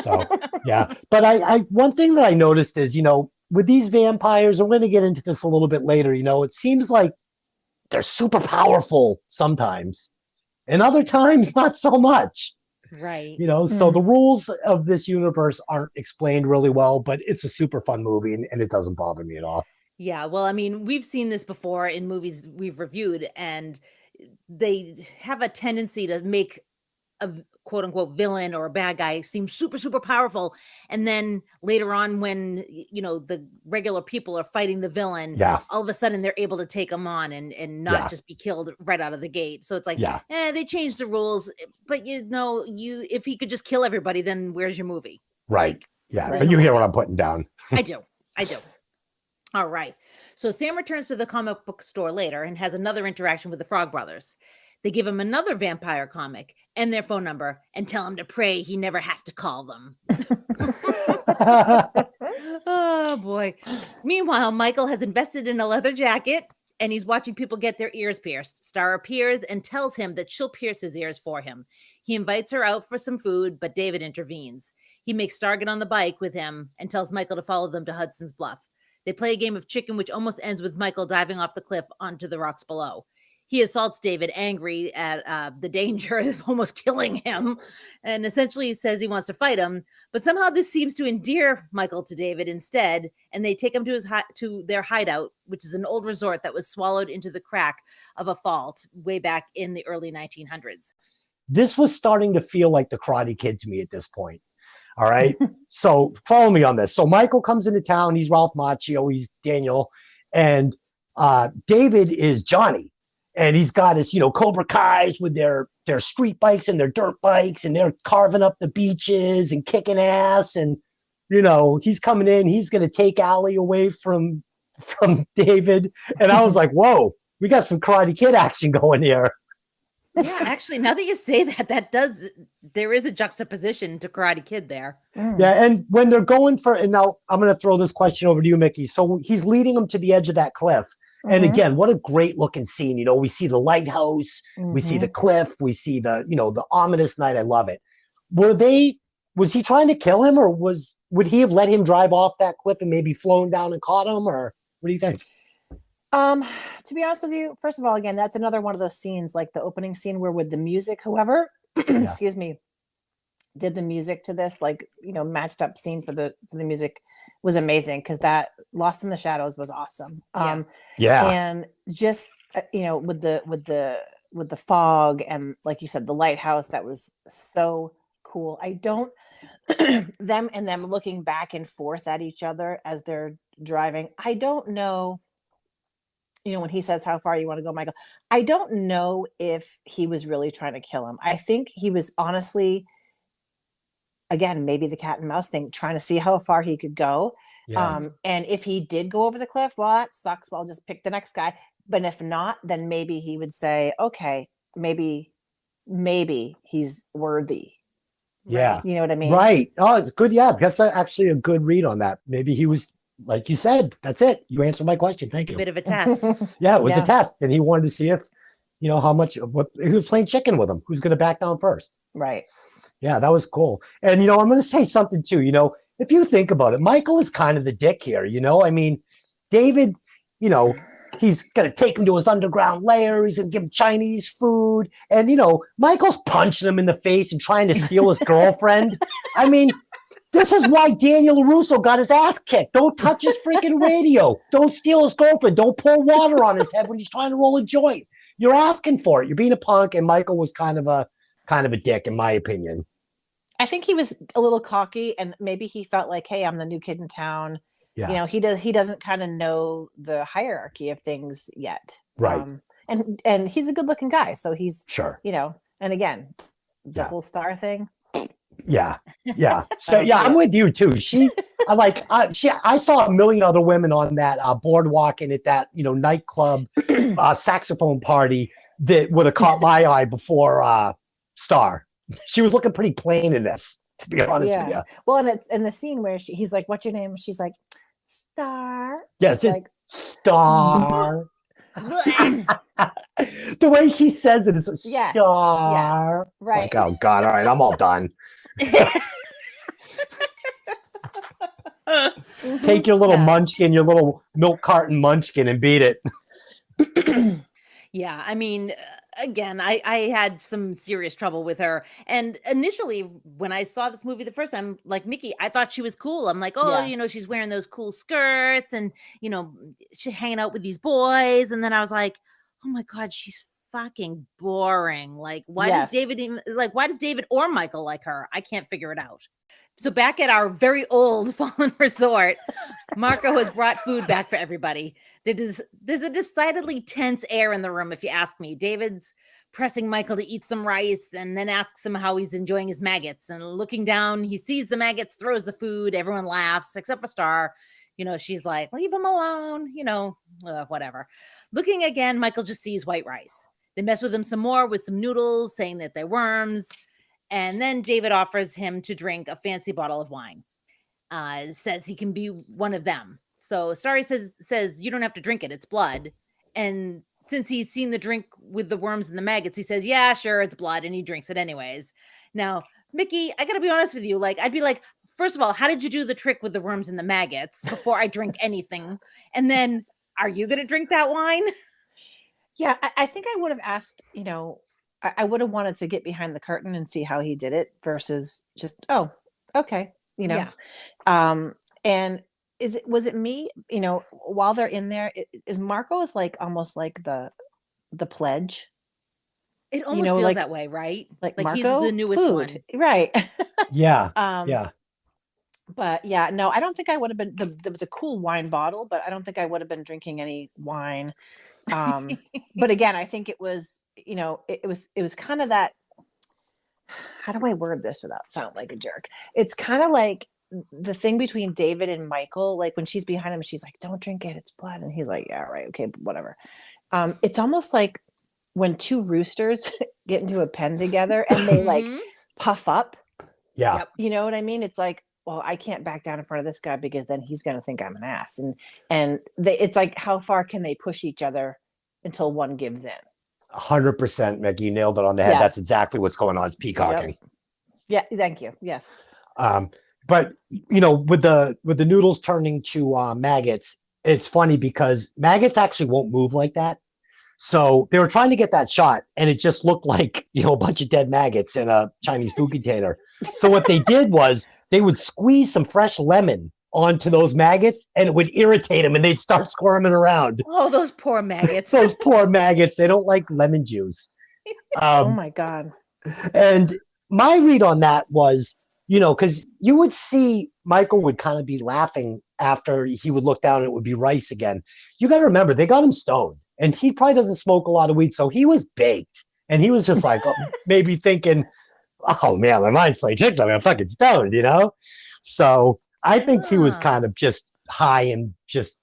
So, yeah. But one thing that I noticed is, with these vampires, I'm going to get into this a little bit later, it seems like they're super powerful sometimes and other times not so much. Right. So the rules of this universe aren't explained really well, but it's a super fun movie and it doesn't bother me at all. Yeah. Well, I mean, we've seen this before in movies we've reviewed, and they have a tendency to make a quote unquote villain or a bad guy seem super, super powerful. And then later on, when, the regular people are fighting the villain, all of a sudden they're able to take them on and not just be killed right out of the gate. So it's like, they changed the rules, but if he could just kill everybody, then where's your movie? Right. Like, but you hear what I'm putting down. I do. All right. So Sam returns to the comic book store later and has another interaction with the Frog Brothers. They give him another vampire comic and their phone number and tell him to pray he never has to call them. Oh, boy. Meanwhile, Michael has invested in a leather jacket and he's watching people get their ears pierced. Star appears and tells him that she'll pierce his ears for him. He invites her out for some food, but David intervenes. He makes Star get on the bike with him and tells Michael to follow them to Hudson's Bluff. They play a game of chicken, which almost ends with Michael diving off the cliff onto the rocks below. He assaults David, angry at the danger of almost killing him, and essentially says he wants to fight him. But somehow this seems to endear Michael to David instead, and they take him to their hideout, which is an old resort that was swallowed into the crack of a fault way back in the early 1900s. This was starting to feel like the Karate Kid to me at this point. All right. So follow me on this. So Michael comes into town. He's Ralph Macchio. He's Daniel. And David is Johnny. And he's got his, Cobra Kais with their street bikes and their dirt bikes. And they're carving up the beaches and kicking ass. And, he's coming in. He's going to take Allie away from David. And I was like, whoa, we got some Karate Kid action going here. Yeah, actually, now that you say that there is a juxtaposition to Karate Kid there. Yeah, and when they're going for, and now I'm going to throw this question over to you, Mickey. So he's leading them to the edge of that cliff. And again, what a great looking scene. We see the lighthouse, we see the cliff, we see the ominous night. I love it. Was he trying to kill him, or would he have let him drive off that cliff and maybe flown down and caught him, or what do you think? To be honest with you, first of all, again, that's another one of those scenes, like the opening scene where with the music, whoever, excuse me, did the music to this, matched up scene for the music was amazing, because that Lost in the Shadows was awesome. And just with the fog and, like you said, the lighthouse, that was so cool. I don't them looking back and forth at each other as they're driving. I don't know. When he says, how far you want to go, Michael, I don't know if he was really trying to kill him. I think he was honestly, again, maybe the cat and mouse thing, trying to see how far he could go. Yeah. And if he did go over the cliff, well, that sucks. Well, I'll just pick the next guy. But if not, then maybe he would say, okay, maybe he's worthy. Yeah. You know what I mean? Right. Oh, it's good. Yeah. That's actually a good read on that. Maybe he was, like you said, that's it. You answered my question. Thank you. A bit of a test. Yeah, it was a test. And he wanted to see if, how much, he was playing chicken with him. Who's going to back down first? Right. Yeah, that was cool. And, I'm going to say something too, if you think about it, Michael is kind of the dick here, I mean, David, he's going to take him to his underground lair. He's going to give him Chinese food. And, Michael's punching him in the face and trying to steal his girlfriend. I mean, this is why Daniel LaRusso got his ass kicked. Don't touch his freaking radio. Don't steal his girlfriend. Don't pour water on his head when he's trying to roll a joint. You're asking for it. You're being a punk. And Michael was kind of a dick, in my opinion. I think he was a little cocky, and maybe he felt like, hey, I'm the new kid in town. Yeah. He doesn't kind of know the hierarchy of things yet. Right. And he's a good looking guy. So he's sure. And again, the whole Star thing. Yeah. Yeah. So yeah, I'm with you too. I saw a million other women on that boardwalk and at that, nightclub saxophone party that would have caught my eye before Star. She was looking pretty plain in this, to be honest with you. Well, and it's in the scene where he's like, what's your name? She's like, Star. Yeah, it's like Star. The way she says it is Star. Yeah, right. Like, oh God, all right, I'm all done. Take your little munchkin, your little milk carton munchkin, and beat it. Yeah, I mean, again, I had some serious trouble with her. And initially, when I saw this movie the first time, like Mickey, I thought she was cool. I'm like, she's wearing those cool skirts and, she's hanging out with these boys. And then I was like, oh my God, she's fucking boring. Like, why does David or Michael like her? I can't figure it out. So back at our very old fallen resort, Marco has brought food back for everybody. There's a decidedly tense air in the room, if you ask me. David's pressing Michael to eat some rice and then asks him how he's enjoying his maggots. And looking down, he sees the maggots, throws the food. Everyone laughs, except for Star. She's like, leave him alone, whatever. Looking again, Michael just sees white rice. They mess with him some more with some noodles, saying that they're worms. And then David offers him to drink a fancy bottle of wine. Says he can be one of them. So Starry says, you don't have to drink it. It's blood. And since he's seen the drink with the worms and the maggots, he says, yeah, sure, it's blood, and he drinks it anyways. Now, Mickey, I gotta be honest with you. Like, I'd be like, first of all, how did you do the trick with the worms and the maggots before I drink anything? And then, are you gonna drink that wine? Yeah, I think I would have asked, I would have wanted to get behind the curtain and see how he did it versus just, oh, okay, Yeah. And was it me, while they're in there, is Marco's like almost like the pledge? It almost feels like, that way, right? Like he's Marco, the newest food. one. Right. Yeah. Yeah. But yeah, no, I don't think I would have been. There was a cool wine bottle, but I don't think I would have been drinking any wine. But again, I think it was, it was kind of that. How do I word this without sound like a jerk? It's kind of like the thing between David and Michael. Like when she's behind him, she's like, "Don't drink it, it's blood," and he's like, "Yeah, right, okay, whatever." It's almost like when two roosters get into a pen together and they like puff up. Yeah. Yep. You know what I mean? It's like, well, I can't back down in front of this guy because then he's going to think I'm an ass. And it's like, how far can they push each other until one gives in? 100%, Mickey. You nailed it on the head. Yeah. That's exactly what's going on. It's peacocking. Yep. Yeah. Thank you. Yes. But with the noodles turning to maggots, it's funny because maggots actually won't move like that. So they were trying to get that shot, and it just looked like a bunch of dead maggots in a Chinese food container. So what they did was they would squeeze some fresh lemon onto those maggots, and it would irritate them, and they'd start squirming around. Oh, those poor maggots! Those poor maggots. They don't like lemon juice. Oh my God! And my read on that was, because you would see Michael would kind of be laughing after he would look down and it would be rice again. You got to remember, they got him stoned, and he probably doesn't smoke a lot of weed, so he was baked, and he was just like maybe thinking, "Oh man, my mind's playing tricks on me. I'm fucking stoned," So I think he was kind of just high and just,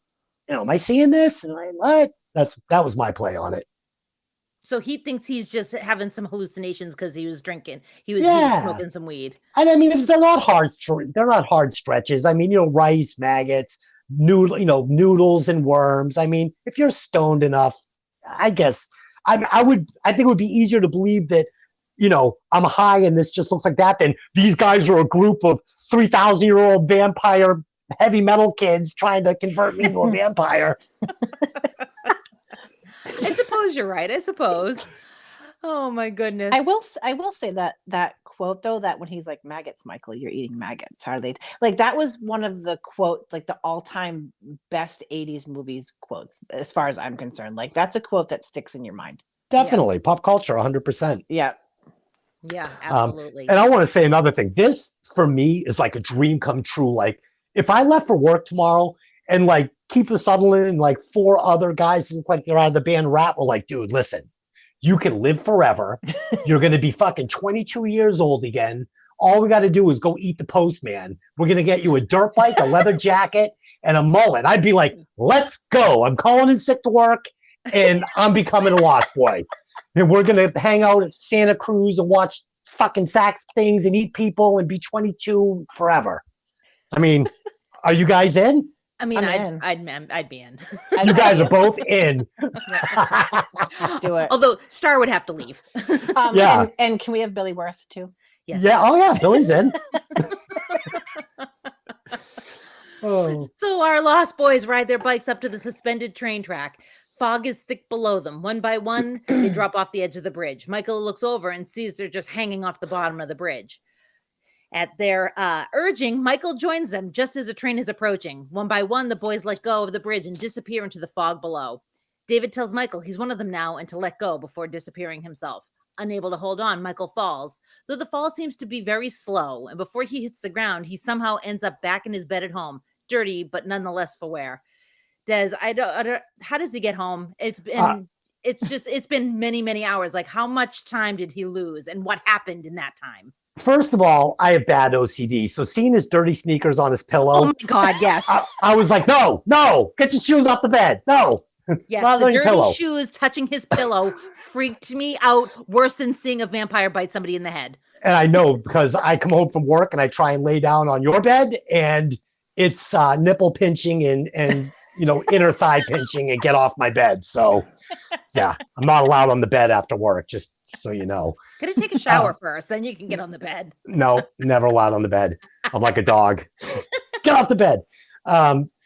am I seeing this? And I'm like, what? That was my play on it. So he thinks he's just having some hallucinations because he was drinking. He was smoking some weed. And I mean, if they're not hard stretches. I mean, rice, maggots, noodles and worms. I mean, if you're stoned enough, I guess I think it would be easier to believe that, I'm high and this just looks like that than these guys are a group of 3,000-year-old vampire heavy metal kids trying to convert me into a vampire. I suppose you're right. I suppose. Oh my goodness. I will say that quote though, that when he's like, "Maggots, Michael, you're eating maggots. How are they?" Like that was one of the like the all-time best 80s movies quotes, as far as I'm concerned. Like that's a quote that sticks in your mind. Definitely. Pop culture, 100%. Yeah. Yeah, absolutely. And I want to say another thing. This for me is like a dream come true. Like if I left for work tomorrow and like Keifer Sutherland and like 4 other guys who look like they're out of the band Rat were like, "Dude, listen, you can live forever. You're going to be fucking 22 years old again. All we got to do is go eat the postman. We're going to get you a dirt bike, a leather jacket, and a mullet." I'd be like, "Let's go. I'm calling in sick to work, and I'm becoming a Lost Boy. And we're going to hang out at Santa Cruz and watch fucking sax things and eat people and be 22 forever." I mean, are you guys in? I mean, I'd be in. You guys are both in. Let's do it. Although Star would have to leave. Yeah. And can we have Billy Wirth too? Yes. Yeah. Oh yeah. Billy's in. Oh. So our Lost Boys ride their bikes up to the suspended train track. Fog is thick below them. One by one, they drop off the edge of the bridge. Michael looks over and sees they're just hanging off the bottom of the bridge. At their urging, Michael joins them just as the train is approaching. One by one, the boys let go of the bridge and disappear into the fog below. David tells Michael he's one of them now and to let go before disappearing himself. Unable to hold on, Michael falls, though the fall seems to be very slow, and before he hits the ground, he somehow ends up back in his bed at home, dirty but nonetheless aware. Des, I don't. How does he get home? It's been many hours. Like, how much time did he lose, and what happened in that time? First of all, I have bad OCD, so seeing his dirty sneakers on his pillow. Oh my God, yes. I was like, no, get your shoes off the bed. No. Yes, the dirty shoes touching his pillow freaked me out worse than seeing a vampire bite somebody in the head. And I know because I come home from work and I try and lay down on your bed and it's nipple pinching and inner thigh pinching and get off my bed. So yeah, I'm not allowed on the bed after work, just so you know. Gotta take a shower first, then you can get on the bed. No, never allowed on the bed. I'm like a dog. Get off the bed.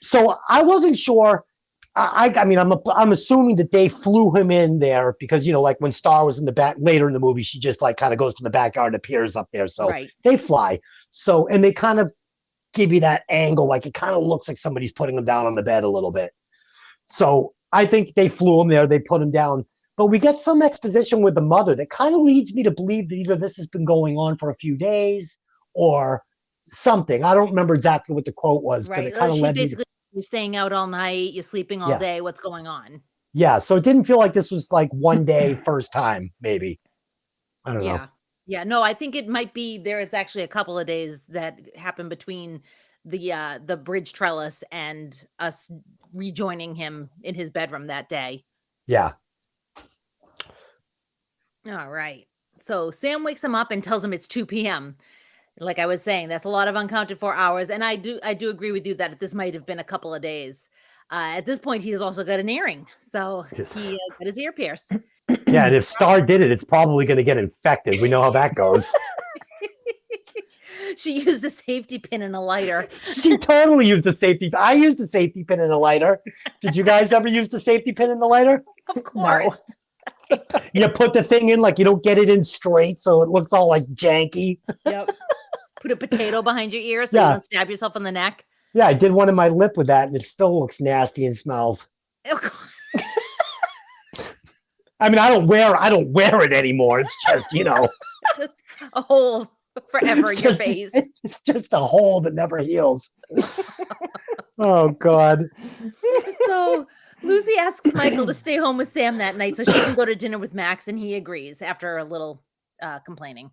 So I wasn't sure. I mean, I'm assuming that they flew him in there because, like when Star was in the back later in the movie, she just like kind of goes from the backyard and appears up there. So they fly. So, and they kind of give you that angle. Like it kind of looks like somebody's putting him down on the bed a little bit. So I think they flew him there. They put him down, but we get some exposition with the mother that kind of leads me to believe that either this has been going on for a few days or something. I don't remember exactly what the quote was, but it kind of led me to, you're staying out all night, you're sleeping all day. What's going on? Yeah. So it didn't feel like this was like one day, first time, maybe. I don't know. Yeah. No, I think it might be there. It's actually a couple of days that happened between the bridge trellis and us rejoining him in his bedroom that day. Yeah. All right. So Sam wakes him up and tells him it's 2 p.m. Like I was saying, that's a lot of uncounted for hours. And I do agree with you that this might have been a couple of days. At this point, he's also got an earring. So he got his ear pierced. Yeah, and if Star did it, it's probably going to get infected. We know how that goes. She used a safety pin and a lighter. She totally used the safety. I used the safety pin and a lighter. Did you guys ever use the safety pin and the lighter? Of course. No. You put the thing in like you don't get it in straight, so it looks all like janky. Yep. Put a potato behind your ear so you don't stab yourself in the neck. Yeah, I did one in my lip with that, and it still looks nasty and smells. Oh, God. I mean, I don't wear it anymore. It's just, just a hole forever in your face. It's just a hole that never heals. Oh, God. So Lucy asks Michael to stay home with Sam that night so she can go to dinner with Max, and he agrees after a little complaining.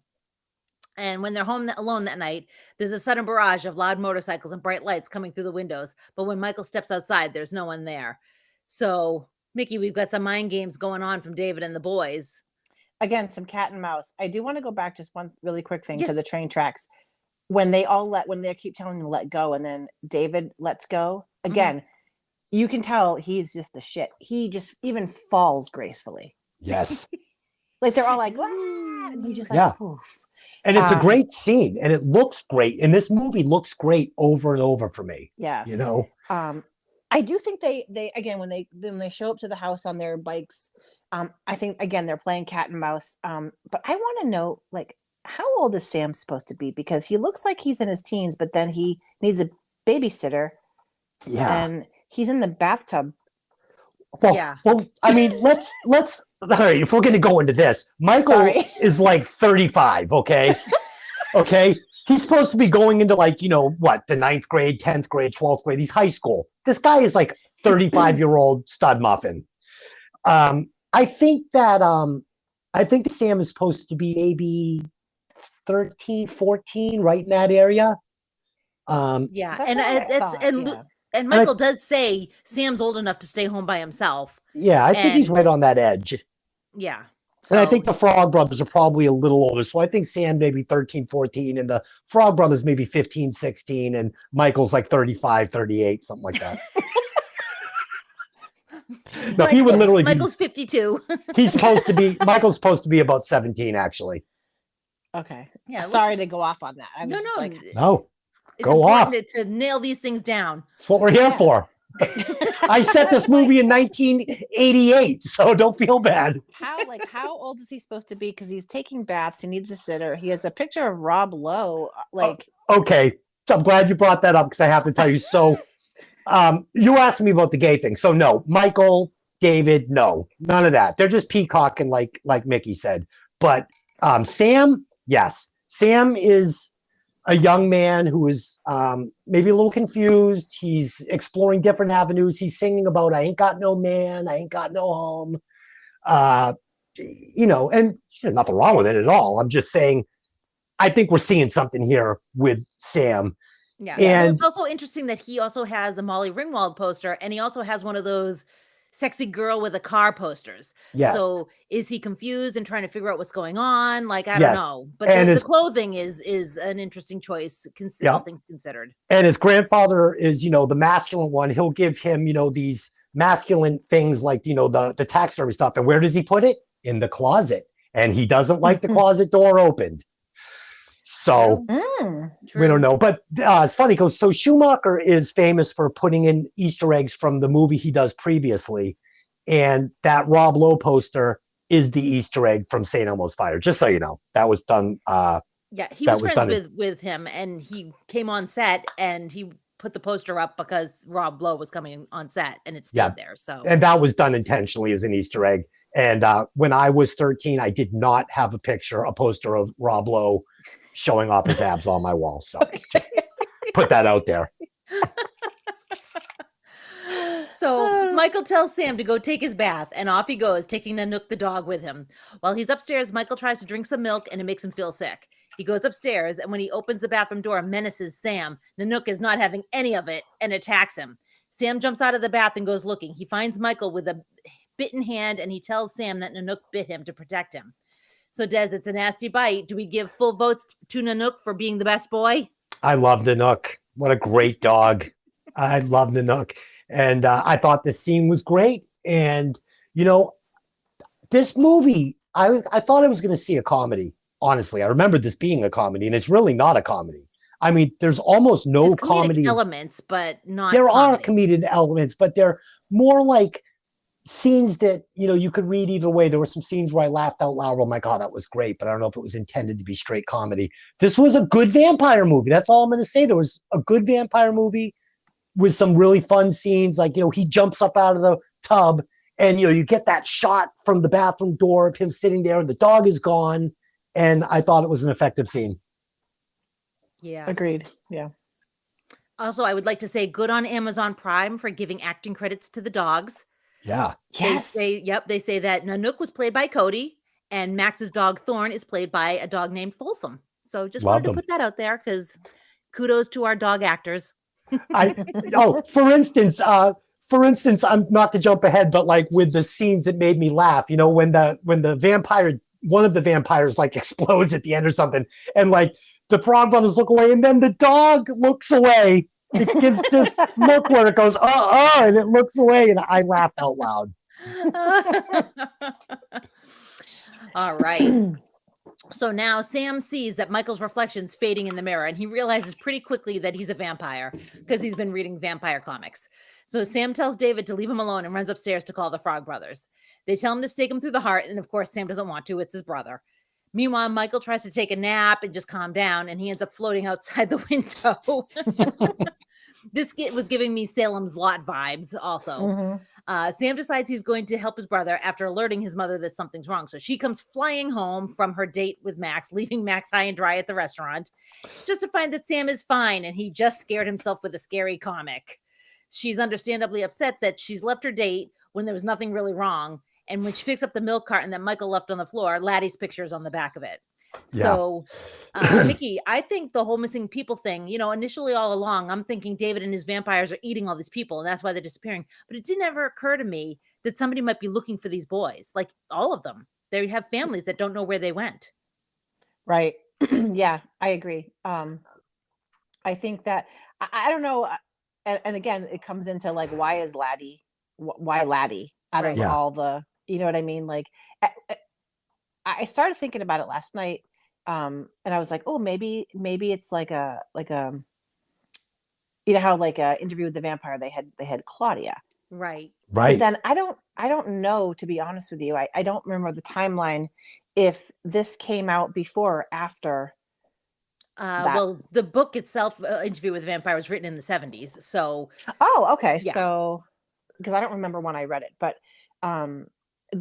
And when they're home alone that night, there's a sudden barrage of loud motorcycles and bright lights coming through the windows. But when Michael steps outside, there's no one there. So, Mickey, we've got some mind games going on from David and the boys. Again, some cat and mouse. I do want to go back just one really quick thing to the train tracks. When they keep telling him to let go, and then David lets go again, you can tell he's just the shit. He just even falls gracefully. Yes. Like they're all like, "Wah!" And he's just like, oof. And it's a great scene, and it looks great. And this movie looks great over and over for me. Yes. I do think they again when they show up to the house on their bikes, I think again they're playing cat and mouse. But I want to know, like, how old is Sam supposed to be? Because he looks like he's in his teens, but then he needs a babysitter. Yeah. And he's in the bathtub. Well, I mean, let's all right, if we're going to go into this, Michael is like 35, okay? Okay? He's supposed to be going into like, the 9th grade, 10th grade, 12th grade. He's high school. This guy is like 35-year-old stud muffin. I think that Sam is supposed to be maybe 13, 14, right in that area. And Michael does say Sam's old enough to stay home by himself. Yeah, I think he's right on that edge. Yeah. So, and I think the Frog Brothers are probably a little older. So I think Sam maybe 13, 14, and the Frog Brothers maybe 15, 16, and Michael's like 35, 38, something like that. No, he would literally Michael's 52. Michael's supposed to be about 17, actually. Okay. Yeah. Sorry to go off on that. No. It's go off to nail these things down. That's what we're here for. I set this movie in 1988, so don't feel bad. How old is he supposed to be? Because he's taking baths. He needs a sitter. He has a picture of Rob Lowe. Okay, so I'm glad you brought that up because I have to tell you. So, you asked me about the gay thing. So no, Michael, David, no, none of that. They're just peacocking, like Mickey said. But Sam, yes, Sam is a young man who is maybe a little confused. He's exploring different avenues. He's singing about, I ain't got no man, I ain't got no home. And there's nothing wrong with it at all. I'm just saying, I think we're seeing something here with Sam. Yeah. And it's also interesting that he also has a Molly Ringwald poster, and he also has one of those sexy girl with a car posters. Yes. So is he confused and trying to figure out what's going on? Like, I don't Yes. know. But And the his- clothing is an interesting choice, Yeah. all things considered. And his grandfather is, the masculine one. He'll give him, these masculine things like, the taxidermy stuff. And where does he put it? In the closet. And he doesn't like the closet door opened. So we don't know. But it's funny because so Schumacher is famous for putting in Easter eggs from the movie he does previously. And that Rob Lowe poster is the Easter egg from St. Elmo's Fire. Just so you know, that was done. Yeah, he that was was friends with him, and he came on set and he put the poster up because Rob Lowe was coming on set, and it stayed there. So and that was done intentionally as an Easter egg. And when I was 13, I did not have a poster of Rob Lowe showing off his abs on my wall. So just put that out there. So Michael tells Sam to go take his bath, and off he goes, taking Nanook the dog with him. While he's upstairs, Michael tries to drink some milk, and it makes him feel sick. He goes upstairs, and when he opens the bathroom door, menaces Sam. Nanook is not having any of it and attacks him. Sam jumps out of the bath and goes looking. He finds Michael with a bitten hand, and he tells Sam that Nanook bit him to protect him. So, Des, it's a nasty bite. Do we give full votes to Nanook for being the best boy? I love Nanook. What a great dog. I love Nanook. And I thought the scene was great. And, this movie, I thought I was going to see a comedy. Honestly, I remember this being a comedy, and it's really not a comedy. I mean, there's almost no comedy elements, but not. There comedy. are comedic elements, but they're more like scenes that, you could read either way. There were some scenes where I laughed out loud. I'm like, oh, that was great. But I don't know if it was intended to be straight comedy. This was a good vampire movie. That's all I'm going to say. There was a good vampire movie with some really fun scenes. Like, he jumps up out of the tub and, you get that shot from the bathroom door of him sitting there and the dog is gone. And I thought it was an effective scene. Yeah. Agreed. Yeah. Also, I would like to say good on Amazon Prime for giving acting credits to the dogs. Yeah. Yes. They say that Nanook was played by Cody and Max's dog Thorn is played by a dog named Folsom. So just wanted to put that out there because kudos to our dog actors. For instance, I'm not to jump ahead, but like with the scenes that made me laugh, when the vampire, one of the vampires like explodes at the end or something, and like the Frog Brothers look away, and then the dog looks away. It gives this look where it goes, and it looks away, and I laughed out loud. All right. So now Sam sees that Michael's reflection's fading in the mirror, and he realizes pretty quickly that he's a vampire because he's been reading vampire comics. So Sam tells David to leave him alone and runs upstairs to call the Frog Brothers. They tell him to stake him through the heart, and of course Sam doesn't want to. It's his brother. Meanwhile, Michael tries to take a nap and just calm down, and he ends up floating outside the window. This was giving me Salem's Lot vibes also. Mm-hmm. Sam decides he's going to help his brother after alerting his mother that something's wrong. So she comes flying home from her date with Max, leaving Max high and dry at the restaurant, just to find that Sam is fine and he just scared himself with a scary comic. She's understandably upset that she's left her date when there was nothing really wrong. And when she picks up the milk carton that Michael left on the floor, Laddie's picture is on the back of it. Yeah. So, Nikki, I think the whole missing people thing, initially all along, I'm thinking David and his vampires are eating all these people and that's why they're disappearing. But it didn't ever occur to me that somebody might be looking for these boys, like all of them. They have families that don't know where they went. Right. Yeah, I agree. I think that, I don't know. And again, it comes into like, why Laddie out of all the, you know what I mean? Like, I started thinking about it last night, and I was like, oh, maybe it's like a how like a Interview with the Vampire they had Claudia, right? But then I don't know, to be honest with you. I don't remember the timeline if this came out before or after. Well, the book itself, Interview with the Vampire, was written in the 70s. So okay, yeah. So because I don't remember when I read it, but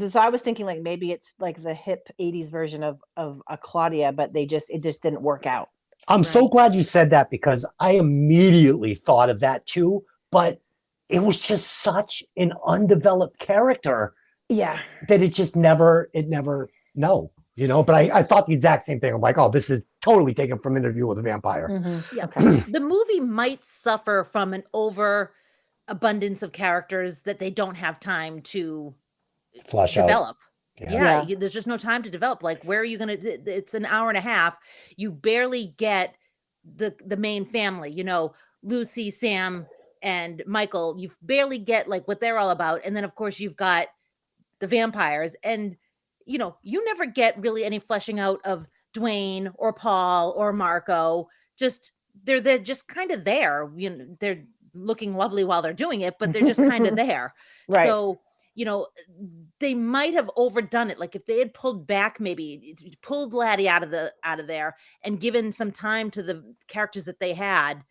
so I was thinking like maybe it's like the hip 80s version of a Claudia, but it just didn't work out. I'm so glad you said that because I immediately thought of that too, but it was just such an undeveloped character. Yeah. That it never, but I thought the exact same thing. I'm like, oh, this is totally taken from Interview with a Vampire. Mm-hmm. Yeah. Okay. The movie might suffer from an over abundance of characters that they don't have time to Flush out. develop. Yeah. Yeah. There's just no time to develop. Like, where are you gonna? It's an hour and a half. You barely get the main family. You know, Lucy, Sam, and Michael. You barely get like what they're all about. And then of course you've got the vampires, and you know, you never get really any fleshing out of Dwayne or Paul or Marco. Just they're just kind of there. You know, they're looking lovely while they're doing it, but they're just kind of there. Right. So, you know, they might have overdone it. Like if they had pulled back, maybe pulled Laddie out of there and given some time to the characters that they had,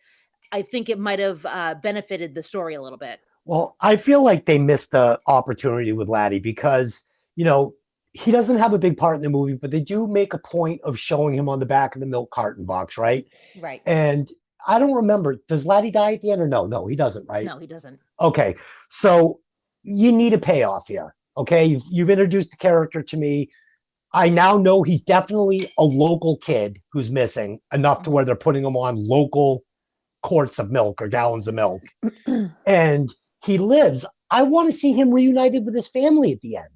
I think it might have benefited the story a little bit. Well, I feel like they missed the opportunity with Laddie because, you know, he doesn't have a big part in the movie, but they do make a point of showing him on the back of the milk carton box, right? Right. And I don't remember, does Laddie die at the end or no? No, he doesn't, right? No, he doesn't. Okay, so you need a payoff here, okay? You've introduced the character to me. I now know he's definitely a local kid who's missing enough to where they're putting him on local quarts of milk or gallons of milk. And he lives. I want to see him reunited with his family at the end.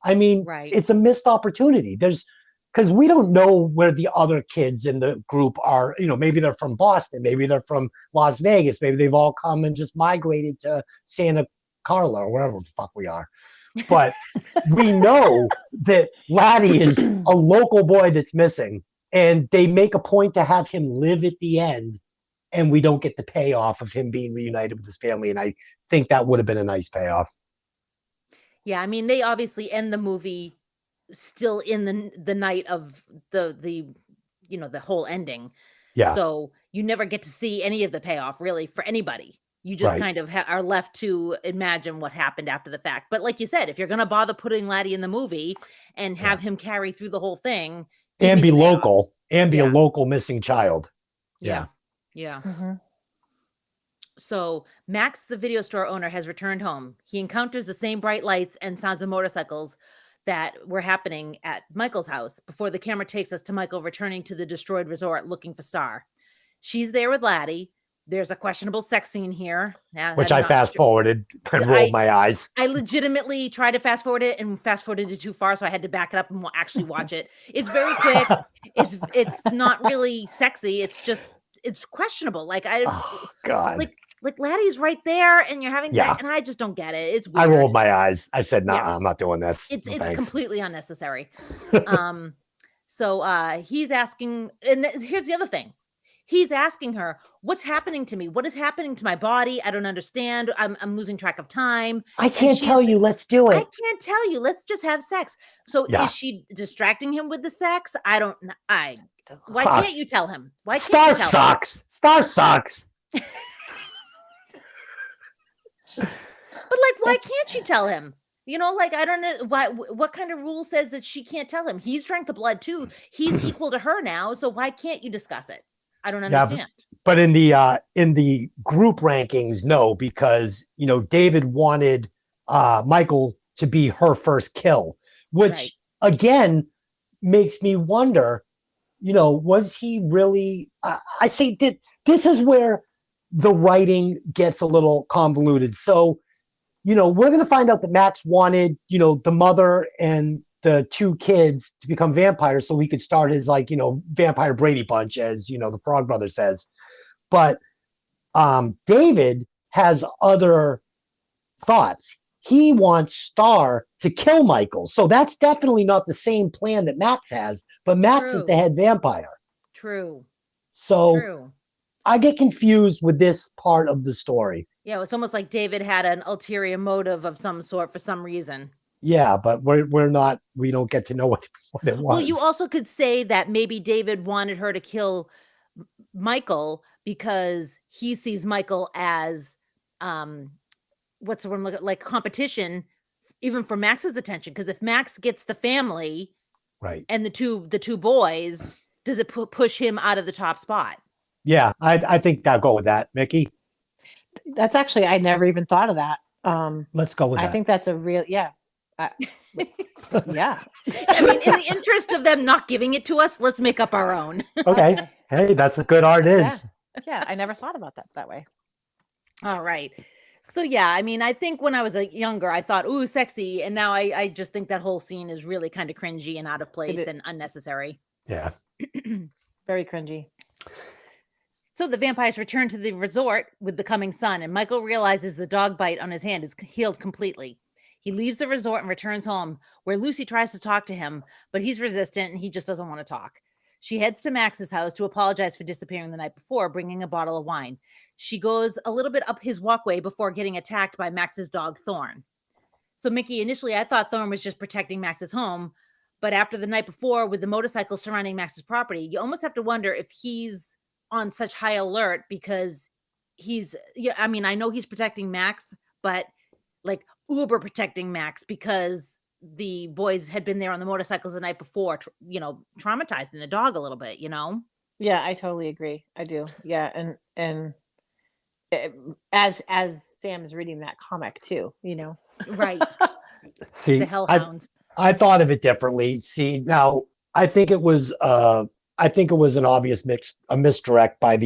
I mean, Right. It's a missed opportunity. Because we don't know where the other kids in the group are. You know, maybe they're from Boston, maybe they're from Las Vegas, maybe they've all come and just migrated to Santa Carla or wherever the fuck we are. But we know that Laddie is a local boy that's missing, and they make a point to have him live at the end, and we don't get the payoff of him being reunited with his family. And I think that would have been a nice payoff. Yeah, I mean, they obviously end the movie still in the night of the you know, the whole ending. Yeah. So you never get to see any of the payoff really for anybody. You just Right. kind of are left to imagine what happened after the fact. But like you said, if you're going to bother putting Laddie in the movie and have him carry through the whole thing, give And me be the payoff. local, and be a Yeah. local missing child. Yeah. Yeah. Mhm. So Max, the video store owner, has returned home. He encounters the same bright lights and sounds of motorcycles that were happening at Michael's house before the camera takes us to Michael returning to the destroyed resort looking for Star. She's there with Laddie. There's a questionable sex scene here. Now, Which I'm I not fast sure- forwarded and rolled my eyes. I legitimately tried to fast forward it and fast forwarded it too far, so I had to back it up and actually watch it. It's very quick. It's not really sexy. It's questionable. Like Oh God. like Laddie's right there, and you're having sex, Yeah. and I just don't get it. It's I weird. rolled my eyes. I said, "Nah, Yeah. I'm not doing this." It's No, thanks. completely unnecessary. So he's asking, and here's the other thing. He's asking her, "What's happening to me? What is happening to my body? I don't understand. I'm losing track of time. I can't tell you. Let's do I it. can't tell you. Let's just have sex." So Yeah. is she distracting him with the sex? I don't know. Why Huh. can't you tell him? Why can't Star you tell him? sucks. Star sucks. But like, why can't she tell him? You know, like, I don't know why. What kind of rule says that she can't tell him? He's drank the blood too. He's equal to her now. So why can't you discuss it? I don't Yeah, understand. But in the group rankings, no, because David wanted Michael to be her first kill, which Right. again makes me wonder. Was he really? I say that this is where the writing gets a little convoluted. So, we're going to find out that Max wanted, the mother and the two kids to become vampires so he could start his vampire Brady Bunch, as the Frog Brother says. But David has other thoughts. He wants Star to kill Michael. So that's definitely not the same plan that Max has, but Max is True. the head vampire. True. So True. I get confused with this part of the story. Yeah, it's almost like David had an ulterior motive of some sort for some reason. Yeah, but we don't get to know what it was. Well, you also could say that maybe David wanted her to kill Michael because he sees Michael as what's the word I'm looking like competition, even for Max's attention. Because if Max gets the family right. and the two boys, does it push him out of the top spot? Yeah, I think I'll go with that, Mickey. That's actually, I never even thought of that. Let's go with I that. think that's a real, yeah. Yeah. I mean, in the interest of them not giving it to us, let's make up our own. Okay. Hey, that's what good art is. Yeah. Yeah. I never thought about that way. All right. So yeah, I mean, I think when I was younger, I thought, "Ooh, sexy," and now I just think that whole scene is really kind of cringy and out of place and unnecessary. Yeah. Very cringy. So the vampires return to the resort with the coming sun, and Michael realizes the dog bite on his hand is healed completely. He leaves the resort and returns home, where Lucy tries to talk to him, but he's resistant and he just doesn't want to talk. She heads to Max's house to apologize for disappearing the night before, bringing a bottle of wine. She goes a little bit up his walkway before getting attacked by Max's dog, Thorn. So, Mickey, initially I thought Thorn was just protecting Max's home, but after the night before with the motorcycle surrounding Max's property, you almost have to wonder if he's on such high alert because I mean, I know he's protecting Max, but like uber protecting Max because the boys had been there on the motorcycles the night before, traumatizing the dog a little bit, Yeah, I totally agree. I do. Yeah, and as Sam is reading that comic too, Right. See, The hellhounds. I thought of it differently. See, now I think it was an obvious misdirect by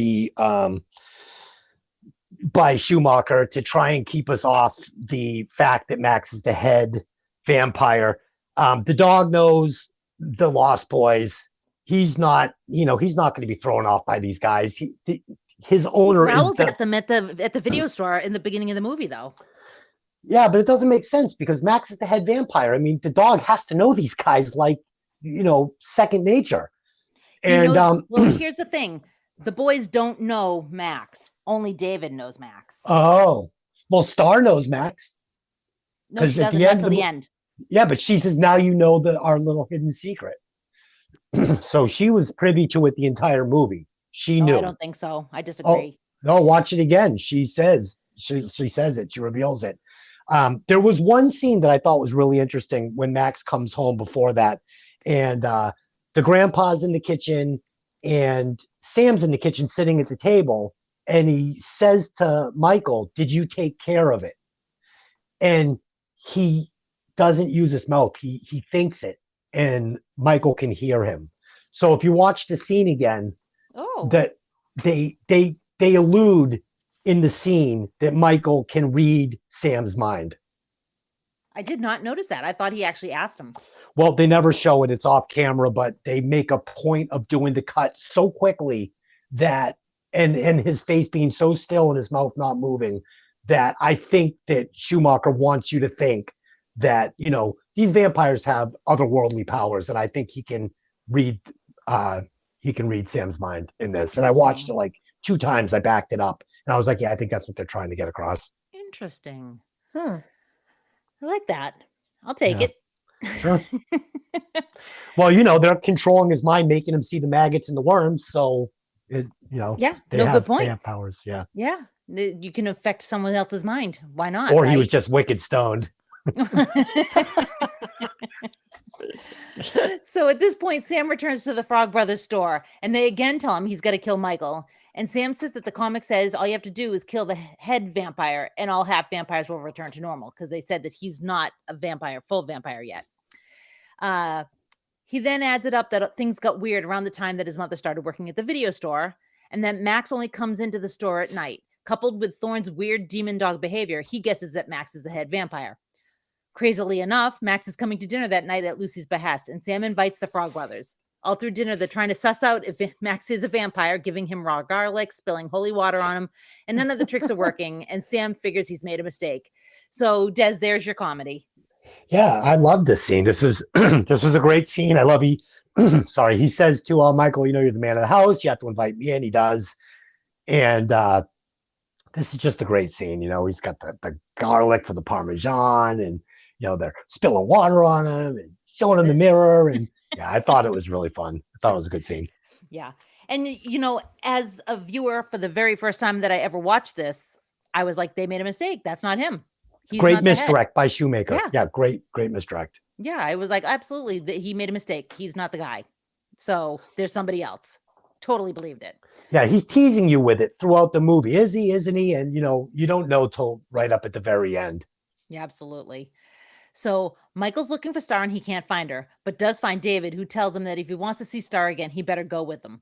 by Schumacher to try and keep us off the fact that Max is the head vampire. The dog knows the Lost Boys. He's not going to be thrown off by these guys. His owner growls at them at the video store in the beginning of the movie, though. Yeah, but it doesn't make sense because Max is the head vampire. I mean, the dog has to know these guys like, second nature. And well, here's the thing. The boys don't know Max. Only David knows Max. Oh, well, Star knows Max. No, she doesn't until the end. Yeah, but she says, now you know our little hidden secret. So she was privy to it the entire movie. She knew. I don't think so. I disagree. Oh, no, watch it again. She says it. She reveals it. There was one scene that I thought was really interesting when Max comes home before that. And the grandpa's in the kitchen and Sam's in the kitchen sitting at the table. And he says to Michael, "Did you take care of it?" And he doesn't use his mouth. He thinks it. And Michael can hear him. So if you watch the scene again, that they allude in the scene that Michael can read Sam's mind. I did not notice that. I thought he actually asked him. Well, they never show it. It's off camera, but they make a point of doing the cut so quickly that, and his face being so still and his mouth not moving, that I think that Schumacher wants you to think that, these vampires have otherworldly powers, and I think he can read Sam's mind in this. And I watched it like 2 times. I backed it up. And I was like, yeah, I think that's what they're trying to get across. Interesting. I like that. I'll take it. Sure. Well, they're controlling his mind, making him see the maggots and the worms. So, good point. They have powers. Yeah. Yeah. You can affect someone else's mind. Why not? Or he was just wicked stoned. So at this point, Sam returns to the Frog Brothers store and they again tell him he's got to kill Michael. And Sam says that the comic says all you have to do is kill the head vampire and all half vampires will return to normal, because they said that he's not a full vampire yet. He then adds it up that things got weird around the time that his mother started working at the video store, and that Max only comes into the store at night. Coupled with Thorne's weird demon dog behavior, he guesses that Max is the head vampire. Crazily enough, Max is coming to dinner that night at Lucy's behest, and Sam invites the Frog Brothers. All through dinner, they're trying to suss out if Max is a vampire, giving him raw garlic, spilling holy water on him, and none of the tricks are working, and Sam figures he's made a mistake. So, Des, there's your comedy. Yeah, I love this scene. This was a great scene. I love he says to Michael, you're the man of the house. You have to invite me in. He does. And this is just a great scene. He's got the garlic for the Parmesan, and, they're spilling water on him and showing him the mirror. And yeah, I thought it was really fun. I thought it was a good scene. Yeah. And, as a viewer for the very first time that I ever watched this, I was like, they made a mistake. That's not him. He's great misdirect by Shoemaker. Yeah, great misdirect. Yeah, I was like, absolutely. He made a mistake. He's not the guy. So there's somebody else. Totally believed it. Yeah, he's teasing you with it throughout the movie. Is he, isn't he? And, you don't know till right up at the very end. Yeah, absolutely. So Michael's looking for Star and he can't find her, but does find David, who tells him that if he wants to see Star again, he better go with them.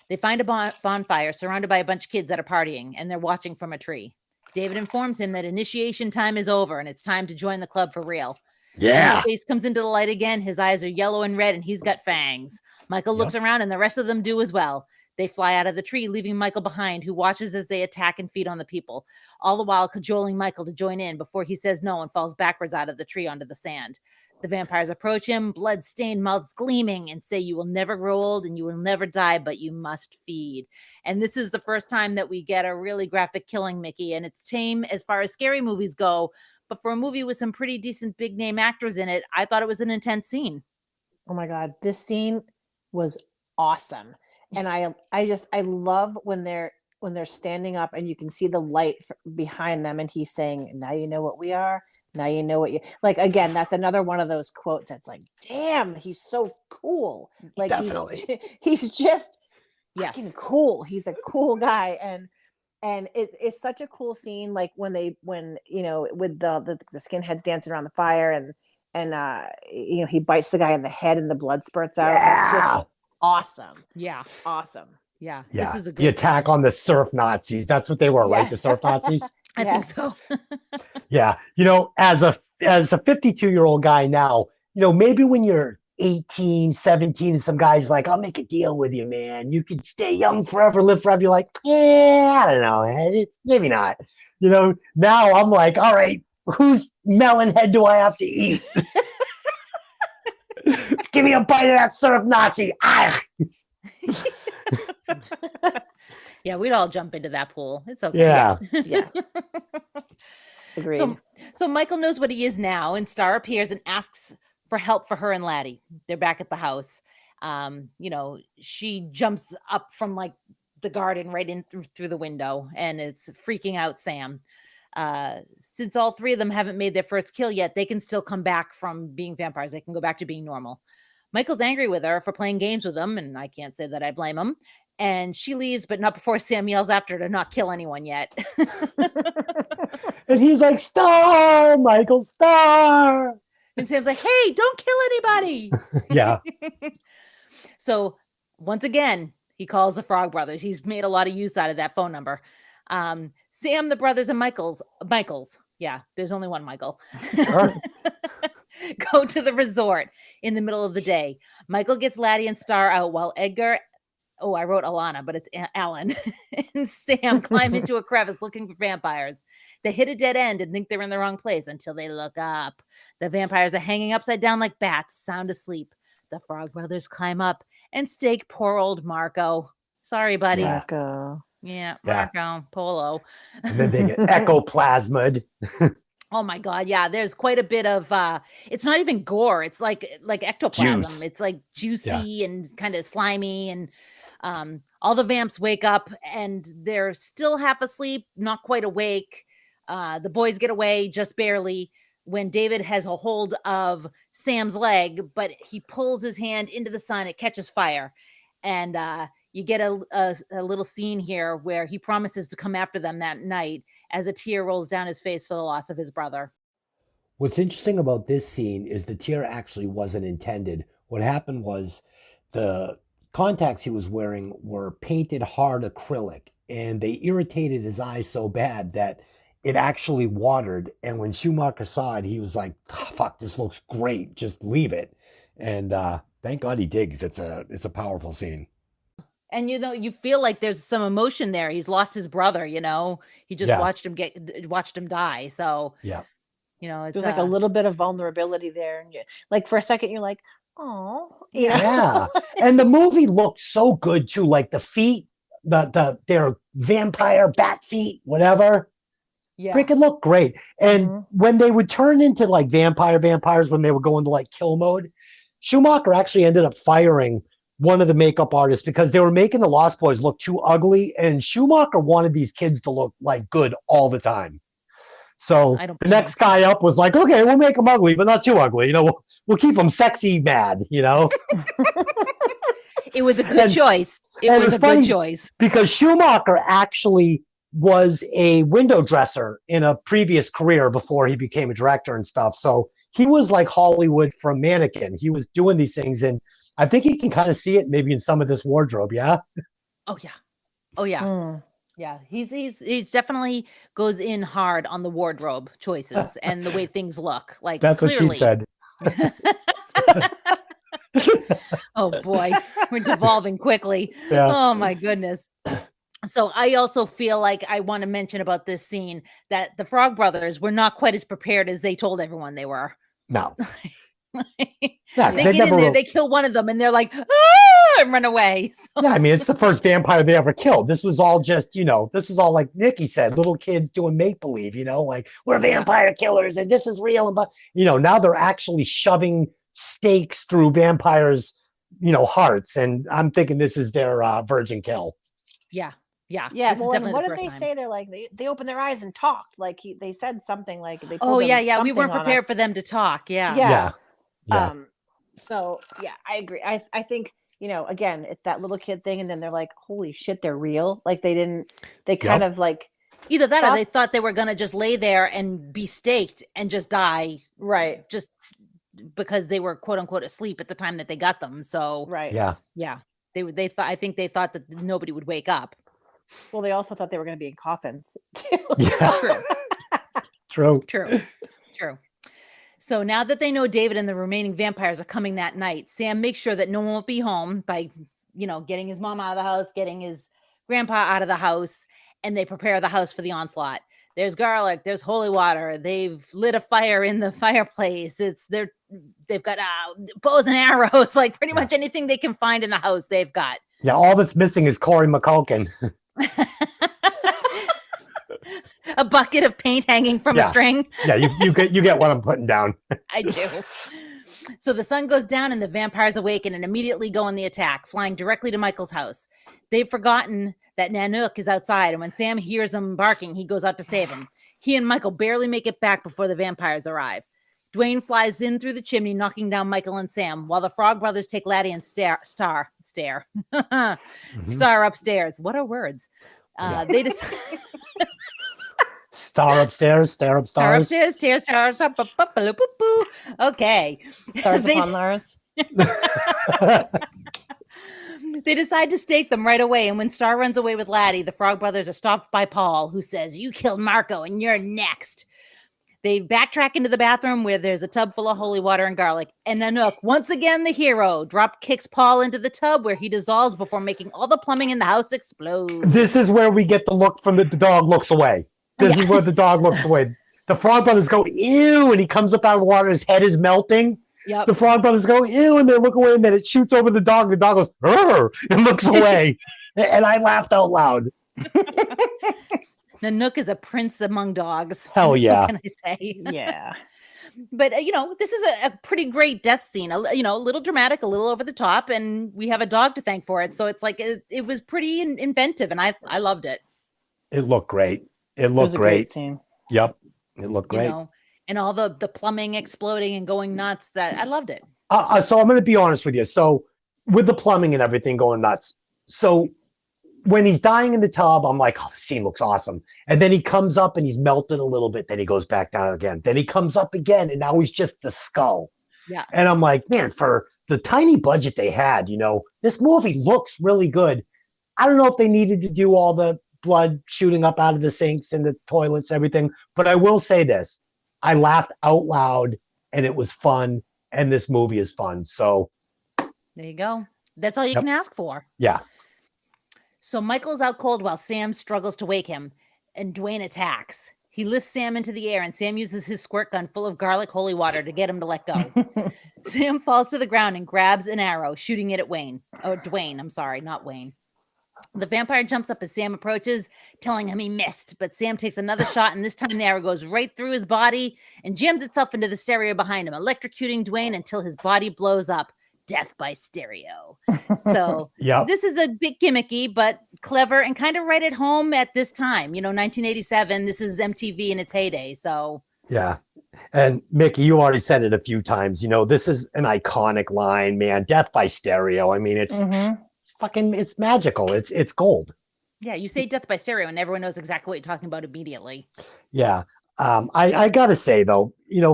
They find a bonfire surrounded by a bunch of kids that are partying, and they're watching from a tree. David informs him that initiation time is over and it's time to join the club for real. Yeah. His face comes into the light again. His eyes are yellow and red, and he's got fangs. Michael looks around, and the rest of them do as well. They fly out of the tree, leaving Michael behind, who watches as they attack and feed on the people, all the while cajoling Michael to join in before he says no and falls backwards out of the tree onto the sand. The vampires approach him, blood-stained mouths gleaming, and say, "You will never grow old and you will never die, but you must feed." And this is the first time that we get a really graphic killing, Mickey, and it's tame as far as scary movies go. But for a movie with some pretty decent big name actors in it, I thought it was an intense scene. Oh my God, this scene was awesome. And I love when they're standing up and you can see the light behind them and he's saying, "Now you know what we are. Now you know what you like." Again, that's another one of those quotes that's like, damn, he's so cool. Like he's just fucking cool. He's a cool guy. And it's such a cool scene, like when you know, with the skinheads dancing around the fire and you know, he bites the guy in the head and the blood spurts out. It's just awesome. Yeah. Awesome. Yeah. Yeah. This is a the attack on the surf Nazis. That's what they were, right? The surf Nazis. I think so. Yeah. You know, as a 52-year-old guy now, you know, maybe when you're 18, 17, and some guy's like, "I'll make a deal with you, man. You could stay young forever, live forever." You're like, "Yeah, I don't know. It's maybe not." You know, now I'm like, all right, whose melon head do I have to eat? Give me a bite of that surf Nazi. Ah! Yeah, we'd all jump into that pool. It's okay. Yeah. Yeah. Agreed. So Michael knows what he is now, and Star appears and asks for help for her and Laddie. They're back at the house. You know, she jumps up from like the garden right in through the window, and it's freaking out Sam. Since all three of them haven't made their first kill yet, they can still come back from being vampires. They can go back to being normal. Michael's angry with her for playing games with him, and I can't say that I blame him. And she leaves, but not before Sam yells after her to not kill anyone yet. And he's like, "Star, Michael, Star." And Sam's like, "Hey, don't kill anybody." Yeah. So once again, he calls the Frog Brothers. He's made a lot of use out of that phone number. Sam, the brothers, and Michael's. Yeah, there's only one Michael. Sure. Go to the resort in the middle of the day. Michael gets Laddie and Star out while Edgar, I wrote Alana, but it's Alan, and Sam climb into a crevice looking for vampires. They hit a dead end and think they're in the wrong place until they look up. The vampires are hanging upside down like bats, sound asleep. The Frog Brothers climb up and stake poor old Marco. Sorry, buddy. Marco. Yeah, Marco, Polo. And then they get ectoplasmid. Oh my God. Yeah. There's quite a bit of, it's not even gore. It's like ectoplasm. Juice. It's like juicy and kind of slimy. And all the vamps wake up and they're still half asleep, not quite awake. The boys get away just barely when David has a hold of Sam's leg, but he pulls his hand into the sun. It catches fire. And you get a little scene here where he promises to come after them that night as a tear rolls down his face for the loss of his brother. What's interesting about this scene is the tear actually wasn't intended. What happened was the contacts he was wearing were painted hard acrylic, and they irritated his eyes so bad that it actually watered. And when Schumacher saw it, he was like, "Oh, fuck, this looks great. Just leave it." And thank God he did, because it's a powerful scene. And, you know, you feel like there's some emotion there. He's lost his brother, you know, he just watched him die. So, yeah, you know, it's there's like a little bit of vulnerability there. And like for a second, you're like, "Oh, you know?" Yeah. And the movie looked so good too. Like the feet, their vampire bat feet, whatever. Yeah. Freaking look great. And when they would turn into like vampires, when they would go into like kill mode, Schumacher actually ended up firing one of the makeup artists because they were making the Lost Boys look too ugly, and Schumacher wanted these kids to look like good all the time. So the next guy up was like, "Okay, we'll make them ugly, but not too ugly. You know, we'll keep them sexy mad, you know." It was a good choice. It was a good choice. Because Schumacher actually was a window dresser in a previous career before he became a director and stuff. So he was like Hollywood from Mannequin. He was doing these things, and I think you can kind of see it maybe in some of this wardrobe. Yeah. Oh yeah. Oh yeah. Yeah, he's definitely goes in hard on the wardrobe choices and the way things look. Like That's clearly. what she said. Oh boy, we're devolving quickly. Yeah. Oh my goodness. So I also feel like I want to mention about this scene that the Frog Brothers were not quite as prepared as they told everyone they were. No. They Yeah, get in there, they kill one of them, and they're like, ah, and run away. So, yeah, I mean, it's the first vampire they ever killed. This was all just, this was all like Nikki said, little kids doing make believe, like we're vampire killers and this is real. But now they're actually shoving stakes through vampires, hearts. And I'm thinking this is their virgin kill. yeah. Yeah. This is Well, and definitely what the did first they time. say? They're like they opened their eyes and talked. Like they said something like they. Oh pulled yeah, them yeah. We something weren't on prepared us. for them to talk. Yeah. Yeah. Yeah. So yeah, I agree. I think again, it's that little kid thing, and then they're like, "Holy shit, they're real!" Like they kind of like either that or they thought they were gonna just lay there and be staked and just die, right? Just because they were quote unquote asleep at the time that they got them. So Right. Yeah. They thought. I think they thought that nobody would wake up. Well, they also thought they were going to be in coffins too. Yeah. True. So now that they know David and the remaining vampires are coming that night, Sam makes sure that no one will be home by, getting his mom out of the house, getting his grandpa out of the house, and they prepare the house for the onslaught. There's garlic, there's holy water. They've lit a fire in the fireplace. They've got bows and arrows, like pretty much anything they can find in the house, they've got. Yeah, all that's missing is Corey McCulkin. A bucket of paint hanging from a string. Yeah, you get what I'm putting down. I do. So the sun goes down and the vampires awaken and immediately go on the attack, flying directly to Michael's house. They've forgotten that Nanook is outside, and when Sam hears them barking, he goes out to save him. He and Michael barely make it back before the vampires arrive. Dwayne flies in through the chimney, knocking down Michael and Sam, while the Frog Brothers take Laddie and Star upstairs. What are words? They just Star upstairs, stare up stars. Star upstairs, stairs up. Okay. Stars upon Lars. They decide to stake them right away, and when Star runs away with Laddie, the Frog Brothers are stopped by Paul, who says, "You killed Marco, and you're next." They backtrack into the bathroom where there's a tub full of holy water and garlic. And Nanook, once again the hero, drop kicks Paul into the tub where he dissolves before making all the plumbing in the house explode. This is where we get the look from the dog looks away. This is where the dog looks away. The Frog Brothers go, ew, and he comes up out of the water. His head is melting. Yep. The Frog Brothers go, ew, and they look away, and then it shoots over the dog. The dog goes, "Rrr," and looks away. And I laughed out loud. Nanook is a prince among dogs. Hell yeah. What can I say? Yeah. But, this is a pretty great death scene. A little dramatic, a little over the top, and we have a dog to thank for it. So it's like it was pretty inventive, and I loved it. It looked great. It was looked a great. great scene. Yep. It looked great. And all the plumbing exploding and going nuts. That I loved it. So I'm going to be honest with you. So with the plumbing and everything going nuts. So when he's dying in the tub, I'm like, oh, the scene looks awesome. And then he comes up and he's melted a little bit. Then he goes back down again. Then he comes up again. And now he's just the skull. Yeah. And I'm like, man, for the tiny budget they had, this movie looks really good. I don't know if they needed to do all the blood shooting up out of the sinks and the toilets, everything. But I will say this. I laughed out loud and it was fun. And this movie is fun. So there you go. That's all you can ask for. Yeah. So Michael's out cold while Sam struggles to wake him, and Dwayne attacks. He lifts Sam into the air, and Sam uses his squirt gun full of garlic holy water to get him to let go. Sam falls to the ground and grabs an arrow, shooting it at Dwayne. I'm sorry, not Wayne. The vampire jumps up as Sam approaches, telling him he missed, but Sam takes another shot, and this time the arrow goes right through his body and jams itself into the stereo behind him, electrocuting Dwayne until his body blows up. Death by stereo. So This is a bit gimmicky, but clever and kind of right at home at this time. 1987, this is MTV in its heyday. So yeah. And Mickey, you already said it a few times. This is an iconic line, man. Death by stereo. I mean, it's fucking, it's magical. It's gold. Yeah, you say death by stereo and everyone knows exactly what you're talking about immediately. Yeah. I gotta say though,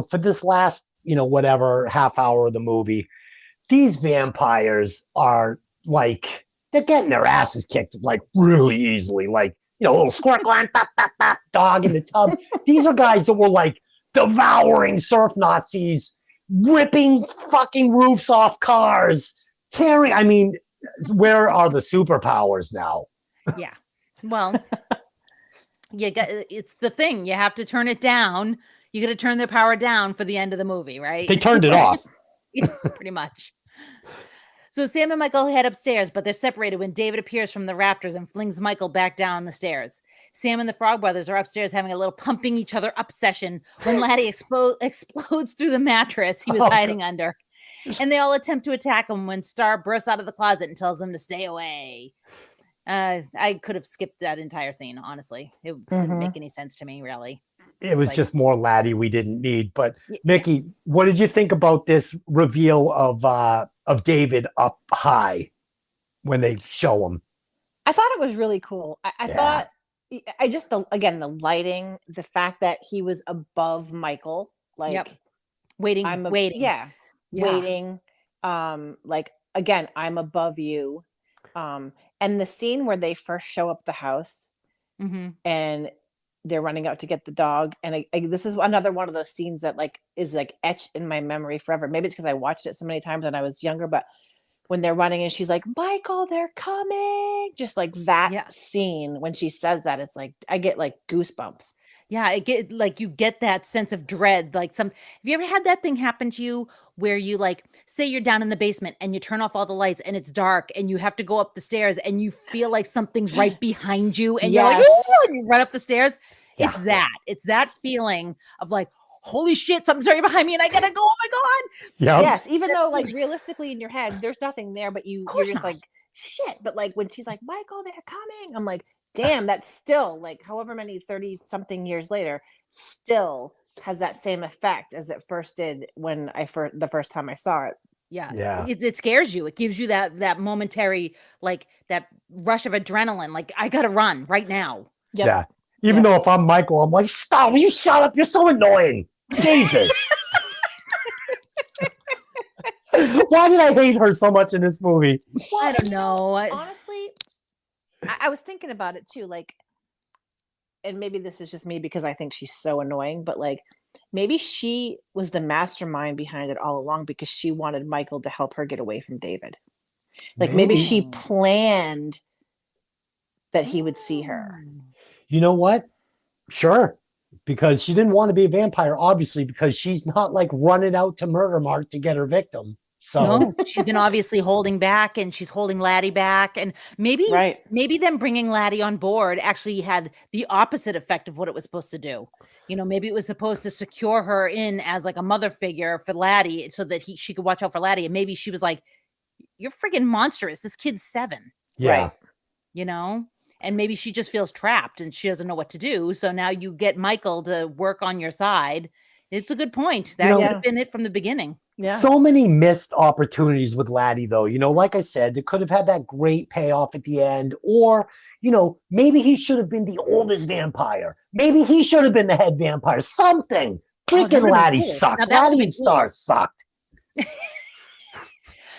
for this last, whatever half hour of the movie, these vampires are like, they're getting their asses kicked like really easily. Like little squirkle, pop, pop, pop, dog in the tub. These are guys that were like devouring surf Nazis, ripping fucking roofs off cars, tearing. I mean, where are the superpowers now? Yeah. Well, it's the thing. You have to turn it down. You got to turn their power down for the end of the movie, right? They turned it off. Pretty much. So Sam and Michael head upstairs, but they're separated when David appears from the rafters and flings Michael back down the stairs. Sam and the Frog Brothers are upstairs having a little pumping each other up session when Laddie explodes through the mattress he was hiding under. And they all attempt to attack him when Star bursts out of the closet and tells them to stay away. I could have skipped that entire scene, honestly. It didn't make any sense to me, really. It was just more Laddie we didn't need. But Mickey, what did you think about this reveal of David up high when they show him? I thought it was really cool. I thought the lighting, the fact that he was above Michael, like waiting. Waiting. Like, again, I'm above you. And the scene where they first show up the house and they're running out to get the dog. And this is another one of those scenes that like is like etched in my memory forever. Maybe it's because I watched it so many times when I was younger, but when they're running and she's like, Michael, they're coming. Just like that scene when she says that, it's like, I get like goosebumps. Yeah, you get that sense of dread. Like have you ever had that thing happen to you where you like, say you're down in the basement and you turn off all the lights and it's dark and you have to go up the stairs and you feel like something's right behind you and you're like, oh, and you run up the stairs. Yeah. It's that feeling of like, holy shit, something's right behind me and I gotta go. Oh my God. Yep. Yes. Even though like realistically in your head, there's nothing there, but you're just like, shit. But like when she's like, Michael, they're coming. I'm like, damn, that's still like however many 30 something years later still has that same effect as it first did when the first time I saw it. Yeah. It scares you. It gives you that momentary, like that rush of adrenaline. Like I got to run right now. Yep. Yeah. Even though if I'm Michael, I'm like, stop, will you shut up? You're so annoying. Jesus. Why did I hate her so much in this movie? Well, I don't know. Honestly, I was thinking about it too, like, and maybe this is just me because I think she's so annoying, but like maybe she was the mastermind behind it all along because she wanted Michael to help her get away from David. Like maybe she planned that he would see her. You know what? Sure. Because she didn't want to be a vampire, obviously, because she's not like running out to murder Mark to get her victim. So no, she's been obviously holding back and she's holding Laddie back. And maybe them bringing Laddie on board actually had the opposite effect of what it was supposed to do. You know, maybe it was supposed to secure her in as like a mother figure for Laddie so that she could watch out for Laddie. And maybe she was like, you're friggin' monstrous. This kid's 7. Yeah. Right? You know? And maybe she just feels trapped and she doesn't know what to do. So now you get Michael to work on your side. It's a good point. That would have been it from the beginning. Yeah. So many missed opportunities with Laddie, though. You know, like I said, they could have had that great payoff at the end. Or, you know, maybe he should have been the oldest vampire. Maybe he should have been the head vampire. Something. Freaking Laddie sucked. Laddie and Star sucked.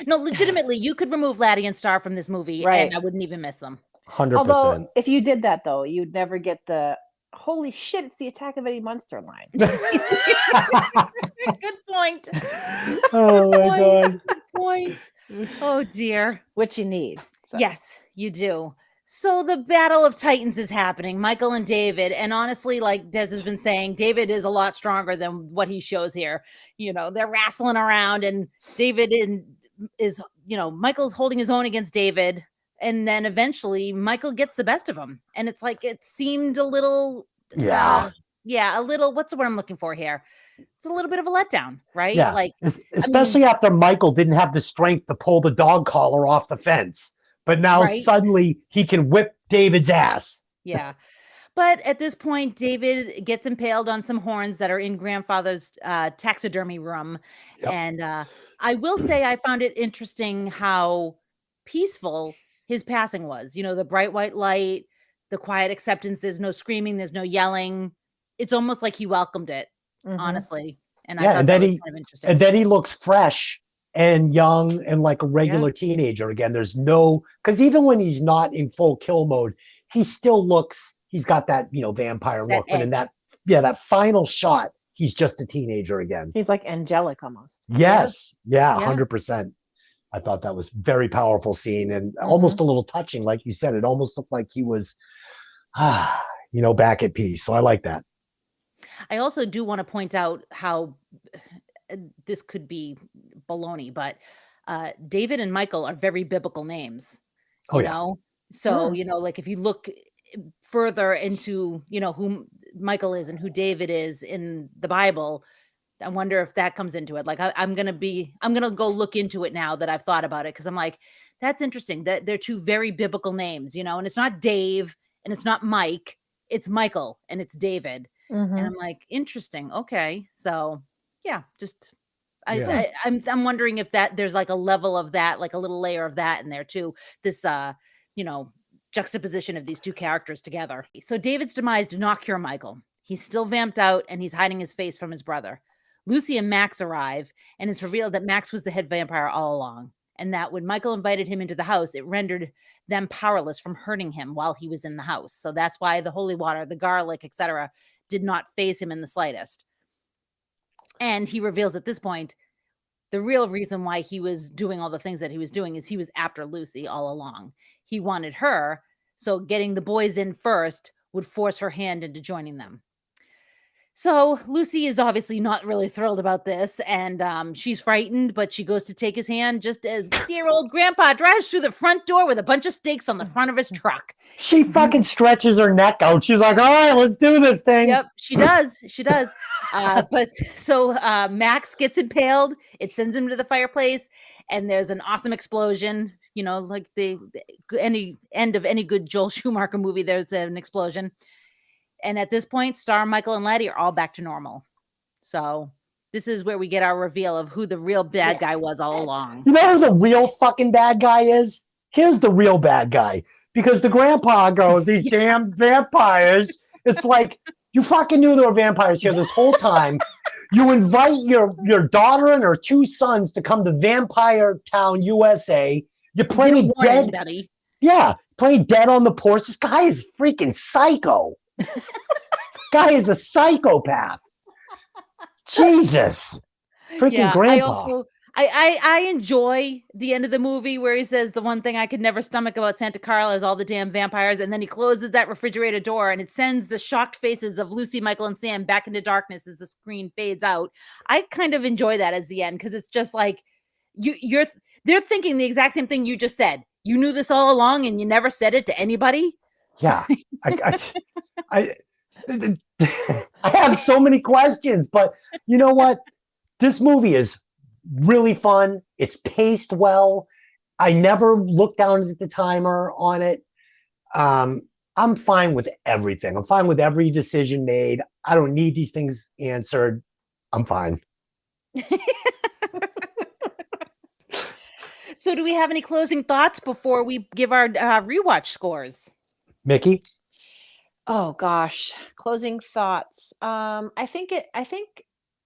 No, legitimately, you could remove Laddie and Star from this movie and I wouldn't even miss them. 100%. Although, if you did that, though, you'd never get the holy shit, it's the Attack of Eddie Munster line. Good point. Oh, my God. Good point. Oh, dear. Which you need. So. Yes, you do. So the Battle of Titans is happening, Michael and David. And honestly, like Des has been saying, David is a lot stronger than what he shows here. You know, they're wrestling around and David is, you know, Michael's holding his own against David. And then eventually Michael gets the best of him. And it's like, it seemed a little, a little, what's the word I'm looking for here? It's a little bit of a letdown, right? Yeah. Like, especially after Michael didn't have the strength to pull the dog collar off the fence. But now suddenly he can whip David's ass. Yeah. But at this point, David gets impaled on some horns that are in grandfather's taxidermy room. Yep. And I will say I found it interesting how peaceful his passing was. You know, the bright white light, the quiet acceptance. There's no screaming. There's no yelling. It's almost like he welcomed it, honestly. And I thought that was kind of interesting. And then he looks fresh and young and like a regular teenager again. There's no, because even when he's not in full kill mode, he still looks, he's got that, you know, vampire That look. But in edge. that final shot, he's just a teenager again. He's like angelic almost. Yes. Yeah, Yeah. 100%. I thought that was very powerful scene and Mm-hmm. almost a little touching. Like you said, it almost looked like he was, you know, back at peace. So I like that. I also do want to point out how this could be baloney, but David and Michael are very biblical names. Oh, You yeah. know, so Mm. you know, like if you look further into, you know, who Michael is and who David is in the Bible, I wonder if that comes into it. Like I'm gonna go look into it now that I've thought about it, because I'm like, that's interesting that they're two very biblical names, you know, and it's not Dave and it's not Mike, it's Michael and it's David. Mhm. And I'm like, interesting. Okay. So yeah, just Yeah. I'm wondering if that there's like a level of that, like a little layer of that in there too. This you know, juxtaposition of these two characters together. So David's demise did not cure Michael. He's still vamped out and he's hiding his face from his brother. Lucy and Max arrive, and it's revealed that Max was the head vampire all along, and that when Michael invited him into the house, it rendered them powerless from hurting him while he was in the house. So that's why the holy water, the garlic, etc., did not faze him in the slightest. And he reveals at this point the real reason why he was doing all the things that he was doing is he was after Lucy all along. He wanted her, so getting the boys in first would force her hand into joining them. So Lucy is obviously not really thrilled about this, and she's frightened, but she goes to take his hand just as dear old grandpa drives through the front door with a bunch of stakes on the front of his truck. She fucking stretches her neck out. She's like, all right, let's do this thing. Yep, she does. She does. But so Max gets impaled. It sends him to the fireplace, and there's an awesome explosion. You know, like any end of any good Joel Schumacher movie, there's an explosion. And at this point, Star, Michael, and Laddie are all back to normal. So this is where we get our reveal of who the real bad guy was all along. You know who the real fucking bad guy is? Here's the real bad guy. Because the grandpa goes, these damn vampires. It's like, you fucking knew there were vampires here this whole time. You invite your daughter and her two sons to come to Vampire Town, USA. You play dead. Betty. Yeah, play dead on the porch. This guy is freaking psycho. Guy is a psychopath. Jesus. Freaking grandpa. I enjoy the end of the movie where he says the one thing I could never stomach about Santa Carla is all the damn vampires, and then he closes that refrigerator door and it sends the shocked faces of Lucy, Michael, and Sam back into darkness as the screen fades out. I kind of enjoy that as the end, because it's just like they're thinking the exact same thing you just said. You knew this all along and you never said it to anybody. Yeah. I have so many questions, but you know what? This movie is really fun. It's paced well. I never looked down at the timer on it. I'm fine with everything. I'm fine with every decision made. I don't need these things answered. I'm fine. So do we have any closing thoughts before we give our rewatch scores? Mickey? Oh gosh, closing thoughts. I think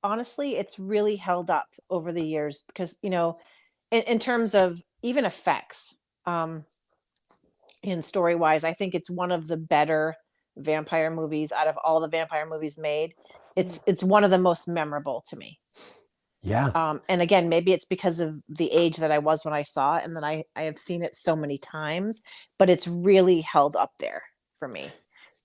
honestly, it's really held up over the years because, you know, in terms of even effects, in story wise, I think it's one of the better vampire movies out of all the vampire movies made. It's one of the most memorable to me. Yeah. And again, maybe it's because of the age that I was when I saw it, and then I have seen it so many times, but it's really held up there for me.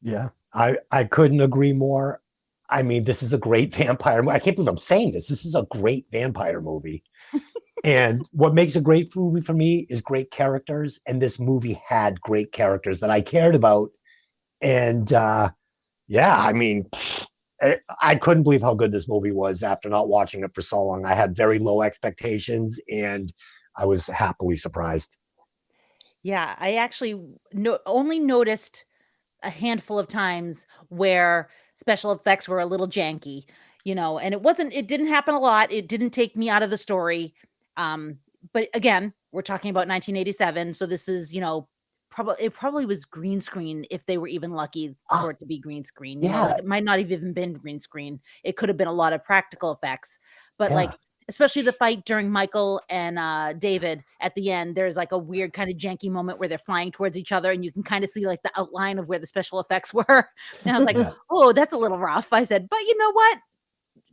Yeah. I couldn't agree more. I mean, this is a great vampire movie. I can't believe I'm saying this. This is a great vampire movie. And what makes a great movie for me is great characters. And this movie had great characters that I cared about. And yeah, I mean, I couldn't believe how good this movie was after not watching it for so long. I had very low expectations and I was happily surprised. Yeah, I actually only noticed a handful of times where special effects were a little janky, you know, and it didn't happen a lot. It didn't take me out of the story. But again, we're talking about 1987. So this is, you know, it probably was green screen if they were even lucky for it to be green screen. You know, like it might not have even been green screen. It could have been a lot of practical effects, but like especially the fight during Michael and David at the end. There's like a weird kind of janky moment where they're flying towards each other and you can kind of see like the outline of where the special effects were. And I was like, oh, that's a little rough. I said, but you know what?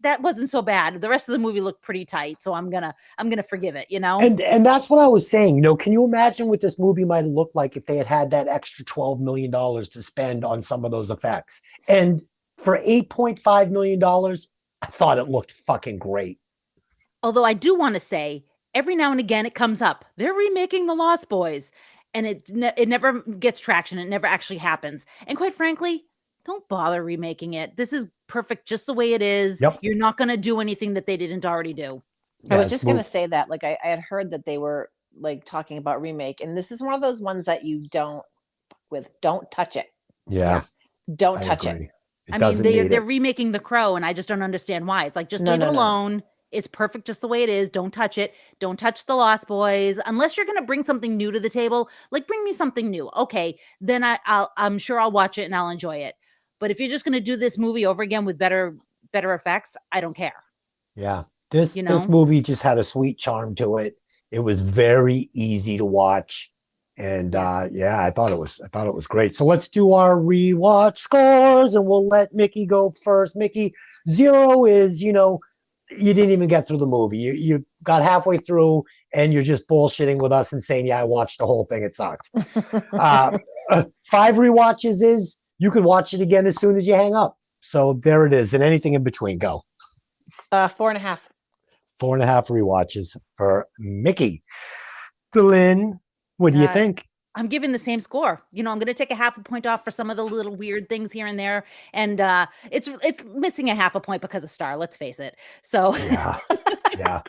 That wasn't so bad. The rest of the movie looked pretty tight. So I'm gonna forgive it, And that's what I was saying. Can you imagine what this movie might have looked like if they had that extra $12 million to spend on some of those effects? And for $8.5 million, I thought it looked fucking great. Although I do want to say, every now and again it comes up. They're remaking The Lost Boys, and it never gets traction. It never actually happens. And quite frankly, don't bother remaking it. This is perfect just the way it is. Yep. You're not going to do anything that they didn't already do. I was just going to say that. Like, I had heard that they were like talking about remake, and this is one of those ones that you don't touch it. Yeah. Don't touch it. I mean, they're remaking The Crow, and I just don't understand why. It's like, just leave it alone. It's perfect just the way it is. Don't touch it. Don't touch The Lost Boys. Unless you're going to bring something new to the table, like bring me something new. Okay, then I'm sure I'll watch it and I'll enjoy it. But if you're just going to do this movie over again with better effects, I don't care. Yeah. This movie just had a sweet charm to it. It was very easy to watch. And I thought it was great. So let's do our rewatch scores and we'll let Mickey go first. Mickey, 0 is, you didn't even get through the movie. You got halfway through and you're just bullshitting with us and saying, yeah, I watched the whole thing. It sucked. 5 rewatches is you could watch it again as soon as you hang up. So there it is. And anything in between, go. 4.5. 4.5 rewatches for Mickey. Lynn, what do you think? I'm giving the same score. I'm going to take a 0.5 point off for some of the little weird things here and there. And it's missing a 0.5 point because of Star, let's face it. So yeah.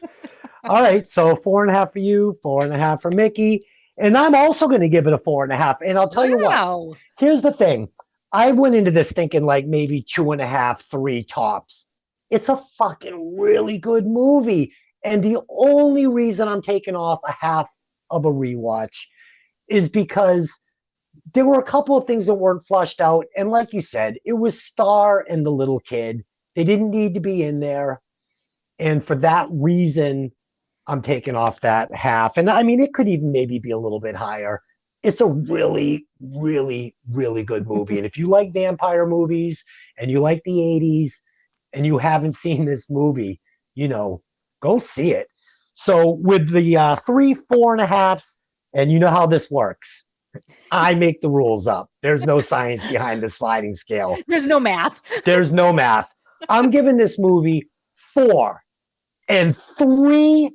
All right. So 4.5 for you, 4.5 for Mickey. And I'm also going to give it a 4.5. And I'll tell you what, here's the thing. I went into this thinking like maybe 2.5, 3 tops. It's a fucking really good movie. And the only reason I'm taking off a half of a rewatch is because there were a couple of things that weren't flushed out. And like you said, it was Star and the little kid. They didn't need to be in there. And for that reason, I'm taking off that half. And I mean, it could even maybe be a little bit higher. It's a really, really, really good movie. And if you like vampire movies and you like the 80s and you haven't seen this movie, go see it. So with the 3 4.5s, and you know how this works. I make the rules up. There's no science behind the sliding scale. There's no math. There's no math. I'm giving this movie 4 3/4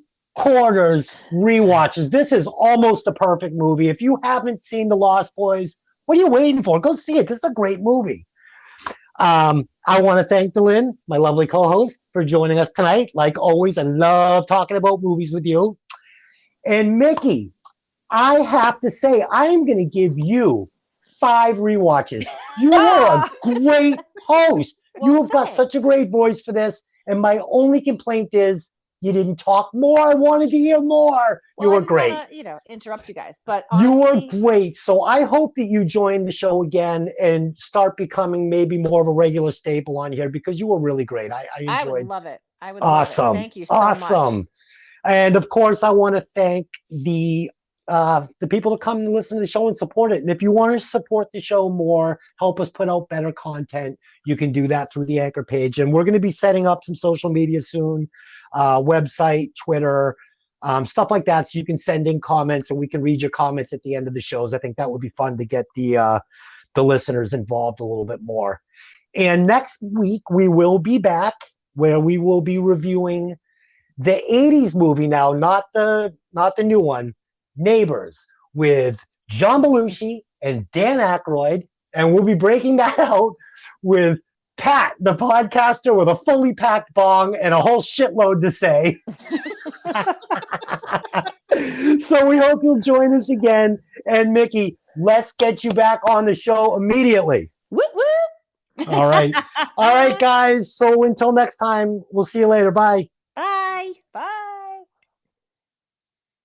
rewatches. This is almost a perfect movie. If you haven't seen The Lost Boys, what are you waiting for? Go see it. This is a great movie. I want to thank Lynn, my lovely co-host, for joining us tonight. Like always, I love talking about movies with you. And Mickey, I have to say, I am going to give you 5 rewatches. You are a great host. Well, you have got such a great voice for this. And my only complaint is you didn't talk more. I wanted to hear more. You were great. Interrupt you guys, but honestly, you were honestly, great. So I hope that you join the show again and start becoming maybe more of a regular staple on here because you were really great. I enjoyed. I would love it. I would awesome. Love it. Thank you so much. And of course, I want to thank the people that come and listen to the show and support it. And if you want to support the show more, help us put out better content, you can do that through the Anchor page. And we're going to be setting up some social media soon, website, Twitter, stuff like that. So you can send in comments and we can read your comments at the end of the shows. I think that would be fun to get the listeners involved a little bit more. And next week we will be back where we will be reviewing the 80s movie now, not the new one, Neighbors, with John Belushi and Dan Aykroyd. And we'll be breaking that out with Pat, the podcaster, with a fully packed bong and a whole shitload to say. So we hope you'll join us again. And Mickey, let's get you back on the show immediately. Whoop, whoop. All right. All right, guys. So until next time, we'll see you later. Bye.